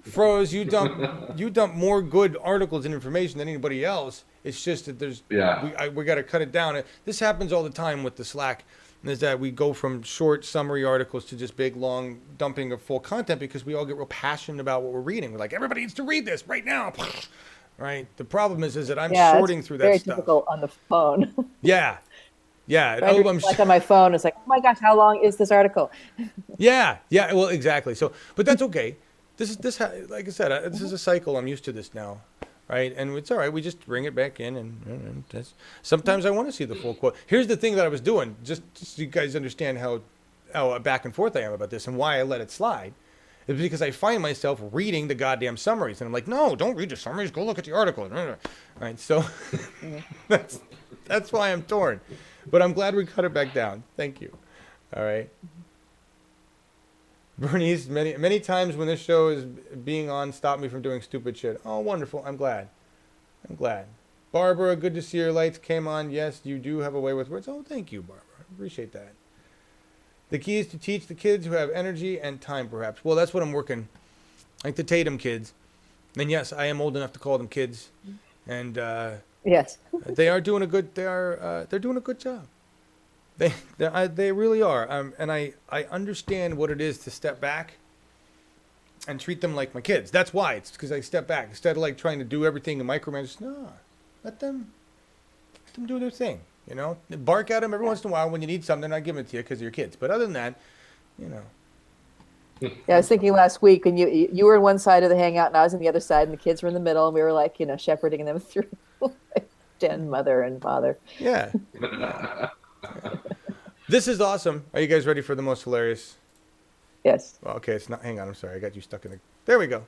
Froze, you dump more good articles and information than anybody else. It's just that we got to cut it down. This happens all the time with the Slack, is that we go from short summary articles to just big, long dumping of full content because we all get real passionate about what we're reading. We're like, everybody needs to read this right now. Right? The problem is that I'm sorting through that stuff. Very difficult on the phone. Yeah. I'm like on my phone. It's like, oh my gosh, how long is this article? Yeah. Well, exactly. So, but that's okay. This like I said, this is a cycle. I'm used to this now, right? And it's all right. We just bring it back in, and that's, sometimes I want to see the full quote. Here's the thing that I was doing, just so you guys understand how back and forth I am about this and why I let it slide. It's because I find myself reading the goddamn summaries, and I'm like, no, don't read the summaries. Go look at the article. Right? So that's why I'm torn. But I'm glad we cut it back down. Thank you. All right. Bernice, many times when this show is being on, stop me from doing stupid shit. Oh, wonderful. I'm glad. Barbara, good to see your lights came on. Yes, you do have a way with words. Oh, thank you, Barbara. I appreciate that. The key is to teach the kids who have energy and time, perhaps. Well, that's what I'm working. Like the Tatum kids. And yes, I am old enough to call them kids. And yes, they are doing a good. They're doing a good job. They really are. And I understand what it is to step back and treat them like my kids. That's why. It's because I step back instead of like trying to do everything and micromanage. No, let them do their thing. You know, bark at them every once in a while when you need something. I give it to you because you're kids. But other than that, you know. Yeah, I was thinking last week, and you were on one side of the hangout, and I was on the other side, and the kids were in the middle, and we were like, shepherding them through Den, mother, and father. Yeah. This is awesome. Are you guys ready for the most hilarious? Yes. Well, okay, it's not. Hang on, I'm sorry. I got you stuck in the. There we go.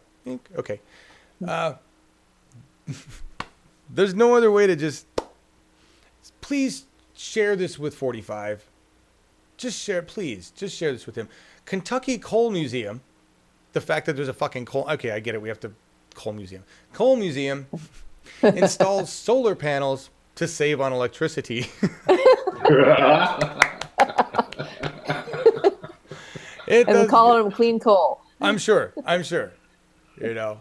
Okay. There's no other way to just. Please share this with 45. Just share this with him. Kentucky Coal Museum. The fact that there's a fucking coal. Okay, I get it. We have to. Coal Museum. Coal Museum installs solar panels to save on electricity. And calling them clean coal. I'm sure. You know,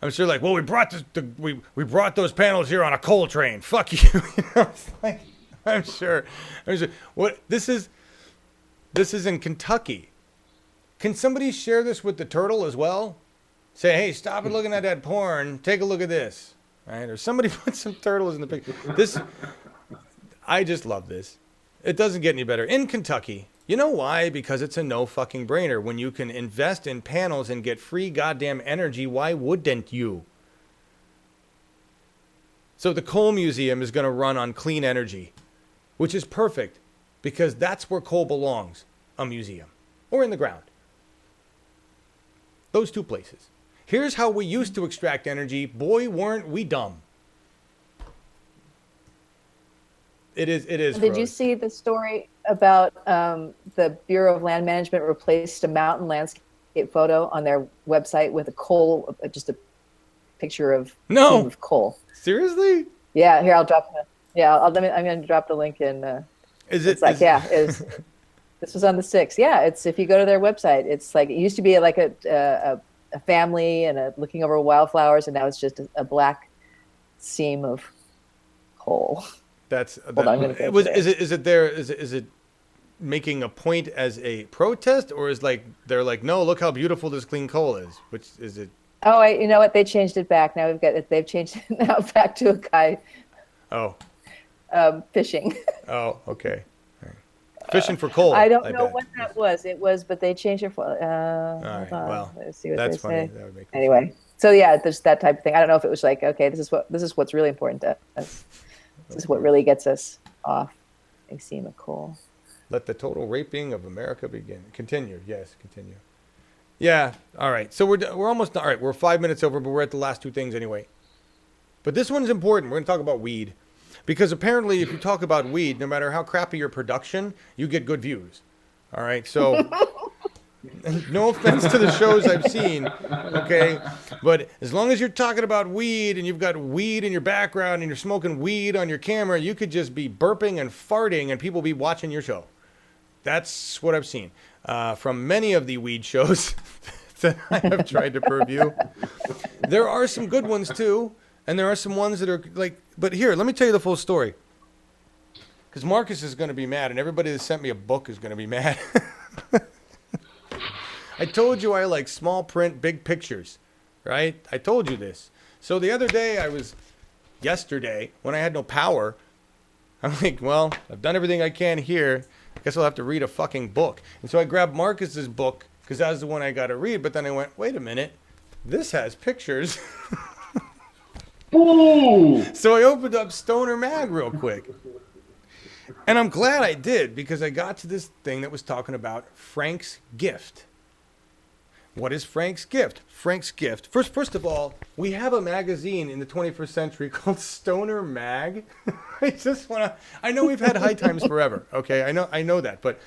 I'm sure. Like, well, we brought we brought those panels here on a coal train. Fuck you. You know, it's like, I'm sure. What this is in Kentucky. Can somebody share this with the turtle as well? Say, hey, stop it looking at that porn. Take a look at this. Right? Or somebody put some turtles in the picture. I just love this. It doesn't get any better. In Kentucky, you know why? Because it's a no fucking brainer. When you can invest in panels and get free goddamn energy, why wouldn't you? So the Coal Museum is going to run on clean energy, which is perfect because that's where coal belongs, a museum or in the ground. Those two places. Here's how we used to extract energy. Boy, weren't we dumb. It is. Did you see the story about the Bureau of Land Management replaced a mountain landscape photo on their website with a coal, just a picture of coal? Seriously? Yeah. Here, I'll drop. I'm going to drop the link in. This was on the 6th. Yeah, it's if you go to their website, it's like it used to be like a family and looking over wildflowers, and now it's just a black seam of coal. Is it making a point as a protest, or is they're like, no, look how beautiful this clean coal is? Which is it? Oh, you know what? They changed it back. Now they've changed it now back to a guy. Oh. Fishing. Oh, okay. Right. Fishing for coal. I don't know what that was. It was, but they changed it for. All right. Well, let's see what that's they funny. say. That would make anyway, sense. So yeah, there's that type of thing. I don't know if it was like, okay, this is what's really important to us. This is what really gets us off a seam of coal. Let the total raping of America begin. Continue. Yes, continue. Yeah. All right. So we're almost all right. We're 5 minutes over, but we're at the last two things anyway. But this one's important. We're going to talk about weed. Because apparently if you talk about weed, no matter how crappy your production, you get good views. All right? So no offense to the shows I've seen, okay? But as long as you're talking about weed and you've got weed in your background and you're smoking weed on your camera, you could just be burping and farting and people be watching your show. That's what I've seen from many of the weed shows that I have tried to preview. There are some good ones too. And there are some ones that are like, but here, let me tell you the full story. Because Markus is going to be mad, and everybody that sent me a book is going to be mad. I told you I like small print, big pictures, right? I told you this. So the other day, yesterday, when I had no power, I'm like, well, I've done everything I can here. I guess I'll have to read a fucking book. And so I grabbed Markus's book, because that was the one I got to read. But then I went, wait a minute, this has pictures. Ooh. So I opened up Stoner Mag real quick. And I'm glad I did, because I got to this thing that was talking about Frank's gift. What is Frank's gift? Frank's gift. First of all, we have a magazine in the 21st century called Stoner Mag. I know we've had High Times forever. Okay, I know that, but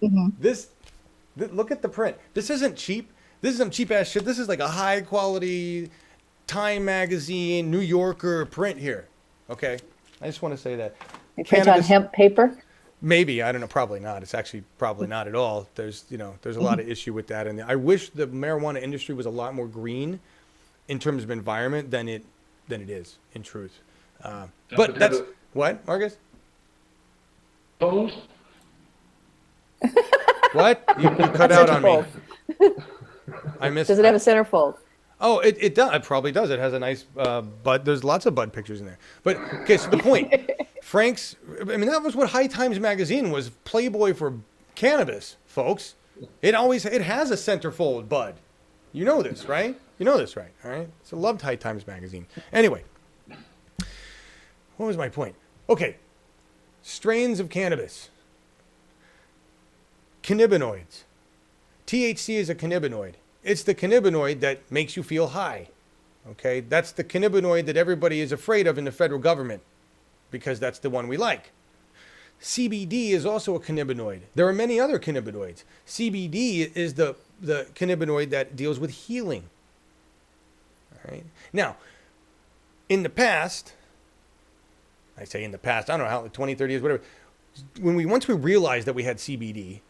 this Look at the print. This isn't cheap. This is some cheap ass shit. This is like a high quality Time magazine, New Yorker print here. Okay, I just want to say that. You print on hemp paper? Maybe, I don't know. Probably not. It's actually probably not at all. There's a lot of issue with that, and I wish the marijuana industry was a lot more green in terms of environment than it is in truth. But that's what, Marcus? Fold? What? You cut out on me. I missed. Does it have a centerfold? Oh, it does. It probably does. It has a nice bud. There's lots of bud pictures in there. But okay, so the point, Frank's. I mean, that was what High Times magazine was. Playboy for cannabis, folks. It has a centerfold bud. You know this, right? You know this, right? All right. So loved High Times magazine. Anyway, what was my point? Okay, strains of cannabis. Cannabinoids. THC is a cannabinoid. It's the cannabinoid that makes you feel high. Okay? That's the cannabinoid that everybody is afraid of in the federal government because that's the one we like. CBD is also a cannabinoid. There are many other cannabinoids. CBD is the cannabinoid that deals with healing. All right? Now, in the past, I say in the past, I don't know how, 20, 30 years, whatever, once we realized that we had CBD,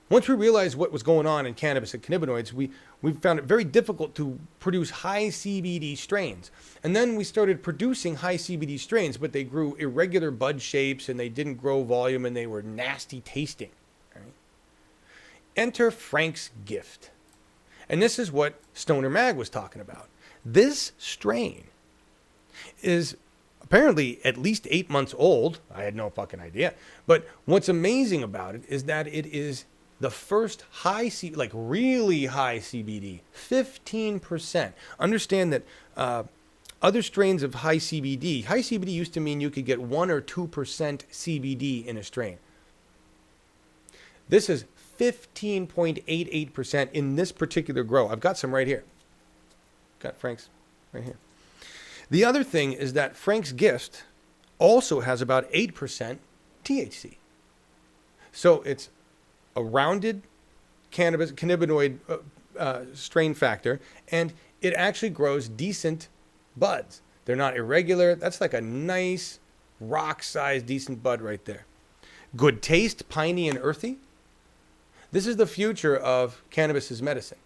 once we realized what was going on in cannabis and cannabinoids, we found it very difficult to produce high CBD strains. And then we started producing high CBD strains, but they grew irregular bud shapes and they didn't grow volume and they were nasty tasting. Right? Enter Frank's Gift. And this is what Stoner Mag was talking about. This strain is apparently at least 8 months old. I had no fucking idea. But what's amazing about it is that it is the first really high CBD, 15%. Understand that other strains of high CBD used to mean you could get 1 or 2% CBD in a strain. This is 15.88% in this particular grow. I've got some right here. Got Frank's right here. The other thing is that Frank's Gift also has about 8% THC. So it's a rounded cannabinoid strain factor, and it actually grows decent buds. They're not irregular. That's like a nice rock-sized decent bud right there. Good taste, piney and earthy. This is the future of cannabis as medicine.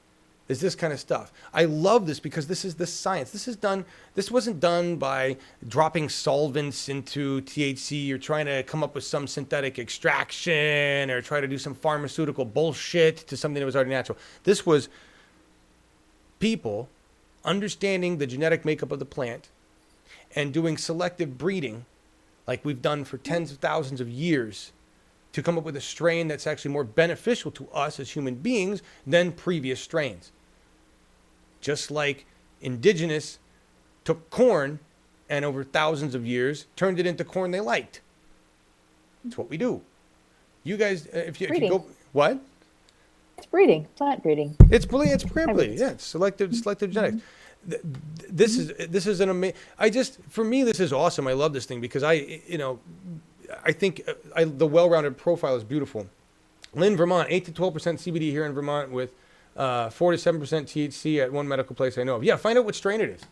Is this kind of stuff. I love this because this is the science. This wasn't done by dropping solvents into THC or trying to come up with some synthetic extraction or try to do some pharmaceutical bullshit to something that was already natural. This was people understanding the genetic makeup of the plant and doing selective breeding like we've done for tens of thousands of years to come up with a strain that's actually more beneficial to us as human beings than previous strains. Just like indigenous took corn and over thousands of years turned it into corn they liked. That's what we do. You guys, if you go, what? It's breeding, plant breeding. It's plant breeding. Yeah, it's selective genetics. This is an amazing. For me, this is awesome. I love this thing because I think the well-rounded profile is beautiful. Lynn, Vermont, 8 to 12% CBD here in Vermont with 4 to 7% THC at one medical place I know of. Yeah, find out what strain it is.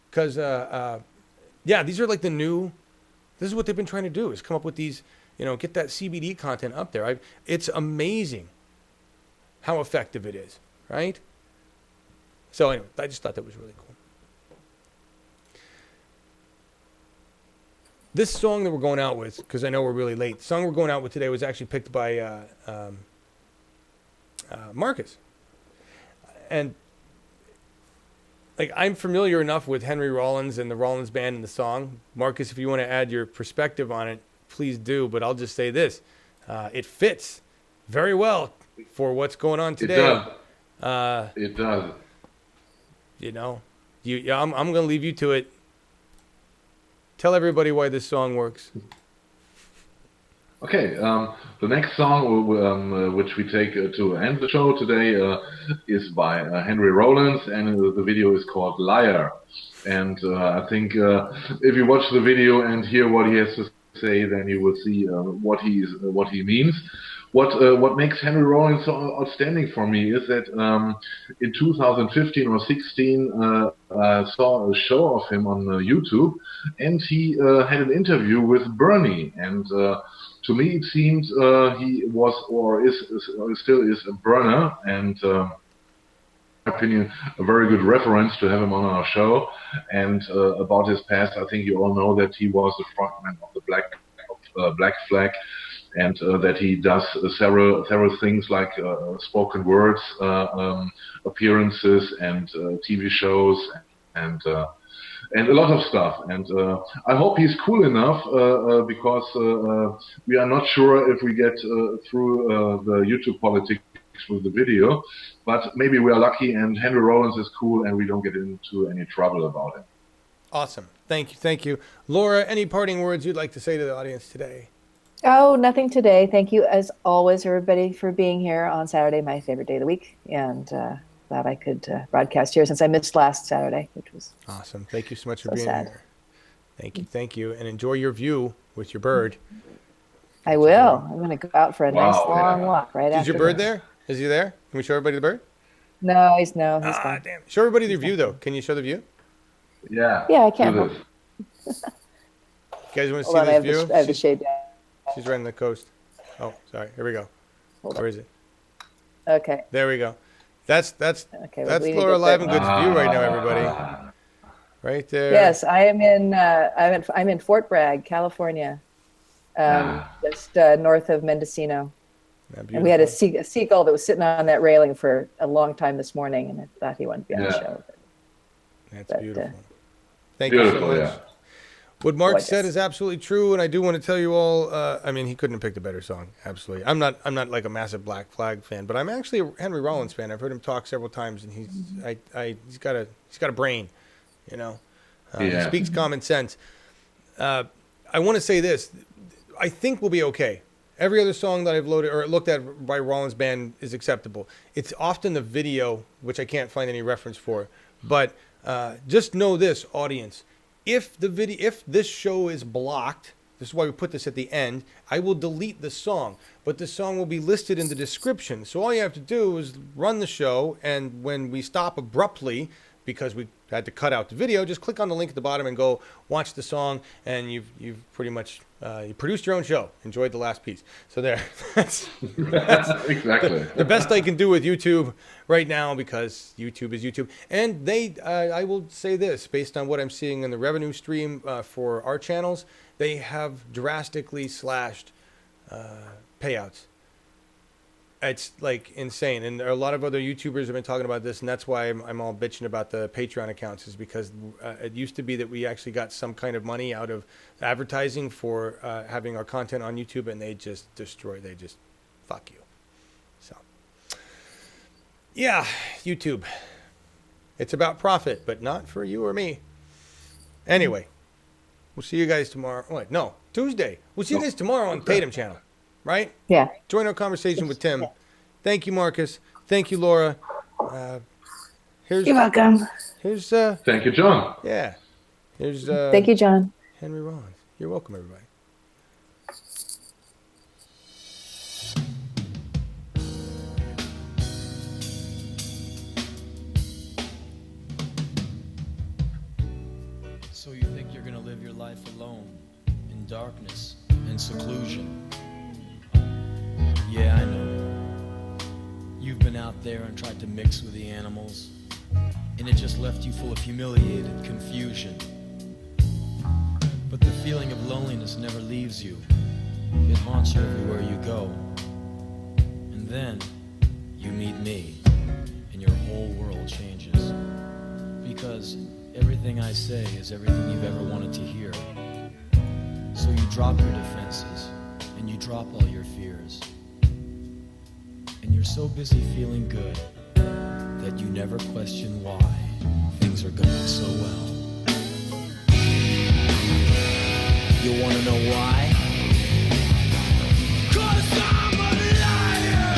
Because, these are like the new, this is what they've been trying to do, is come up with these, get that CBD content up there. It's amazing how effective it is, right? So anyway, I just thought that was really cool. This song that we're going out with, because I know we're really late, the song we're going out with today was actually picked by Markus. And I'm familiar enough with Henry Rollins and the Rollins Band and the song. Markus, if you want to add your perspective on it, please do. But I'll just say this. It fits very well for what's going on today. It does. I'm going to leave you to it. Tell everybody why this song works. Okay, the next song which we take to end the show today is by Henry Rollins, and the video is called Liar. And I think if you watch the video and hear what he has to say, then you will see what he means. what makes Henry Rollins so outstanding for me is that in 2015 or 16, I saw a show of him on YouTube, and he had an interview with Bernie, and to me it seemed he was or still is a burner, and opinion, a very good reference to have him on our show. And about his past, I think you all know that he was the frontman of the Black Flag, and that he does several things like spoken words, appearances, and TV shows, and a lot of stuff. And I hope he's cool enough because we are not sure if we get through the YouTube politics with the video, but maybe we are lucky and Henry Rollins is cool and we don't get into any trouble about it. Awesome. Thank you. Laura, any parting words you'd like to say to the audience today? Oh, nothing today. Thank you, as always, everybody, for being here on Saturday, my favorite day of the week, and glad I could broadcast here since I missed last Saturday, which was awesome. Thank you so much for so being sad. here. Thank you, and enjoy your view with your bird. I will. I'm going to go out for a nice long walk right after. Is your bird there? Is he there? Can we show everybody the bird? No, he's gone. Damn. Show everybody the view, though. Can you show the view? Yeah. Yeah, I can. You guys want to see this view? I have the shade down. She's right on the coast. Oh, sorry. Here we go. Where is it? Okay. There we go. That's okay, Laura Live and Good's view right now, everybody. Right there. Yes, I am in. I'm in Fort Bragg, California, just north of Mendocino. And we had a seagull that was sitting on that railing for a long time this morning, and I thought he wanted to be on the show. That's beautiful. Thank you so much. Yeah. What Mark said is absolutely true, and I do want to tell you all. I mean, he couldn't have picked a better song. Absolutely, I'm not like a massive Black Flag fan, but I'm actually a Henry Rollins fan. I've heard him talk several times, and he's got a brain, you know. He speaks common sense. I want to say this. I think we'll be okay. Every other song that I've loaded or looked at by Rollins Band is acceptable. It's often the video, which I can't find any reference for. But just know this, audience. If this show is blocked, this is why we put this at the end, I will delete the song. But the song will be listed in the description. So all you have to do is run the show, and when we stop abruptly, because we had to cut out the video, just click on the link at the bottom and go watch the song, and you've pretty much you produced your own show. Enjoyed the last piece. So there. That's exactly the best I can do with YouTube right now, because YouTube is YouTube. And I will say this, based on what I'm seeing in the revenue stream for our channels, they have drastically slashed payouts. It's like insane, and a lot of other YouTubers have been talking about this, and that's why I'm all bitching about the Patreon accounts, is because it used to be that we actually got some kind of money out of advertising for having our content on YouTube, and they just fuck you. So yeah, YouTube, it's about profit, but not for you or me. Anyway, we'll see you guys tomorrow. Wait, no, Tuesday. We'll see you guys tomorrow on Tatum channel. Right? Yeah. Join our conversation with Tim. Thank you, Marcus. Thank you, Laura. You're welcome. Here's thank you, John. Yeah. Here's thank you, John. Henry Rollins. You're welcome, everybody. So you think you're gonna live your life alone, in darkness and seclusion? Yeah, I know. You've been out there and tried to mix with the animals, and it just left you full of humiliated confusion. But the feeling of loneliness never leaves you. It haunts you everywhere you go. And then you meet me, and your whole world changes. Because everything I say is everything you've ever wanted to hear. So you drop your defenses, and you drop all your fears. And you're so busy feeling good that you never question why things are going so well. You want to know why? 'Cause I'm a liar.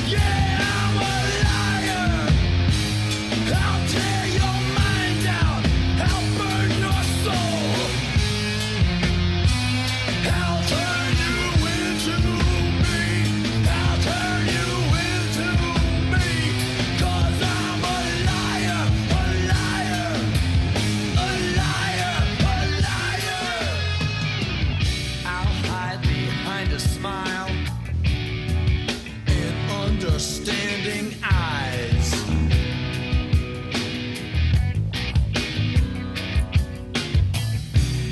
Yeah, I'm a liar. I'll tear your mind out. I'll burn your soul. I'll turn you into me. kind of smile and understanding eyes.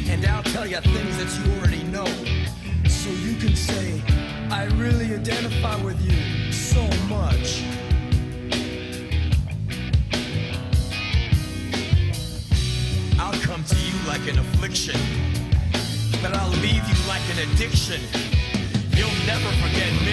And I'll tell you things that you already know, so you can say, I really identify with you so much. I'll come to you like an affliction, but I'll leave you like an addiction. You'll never forget me.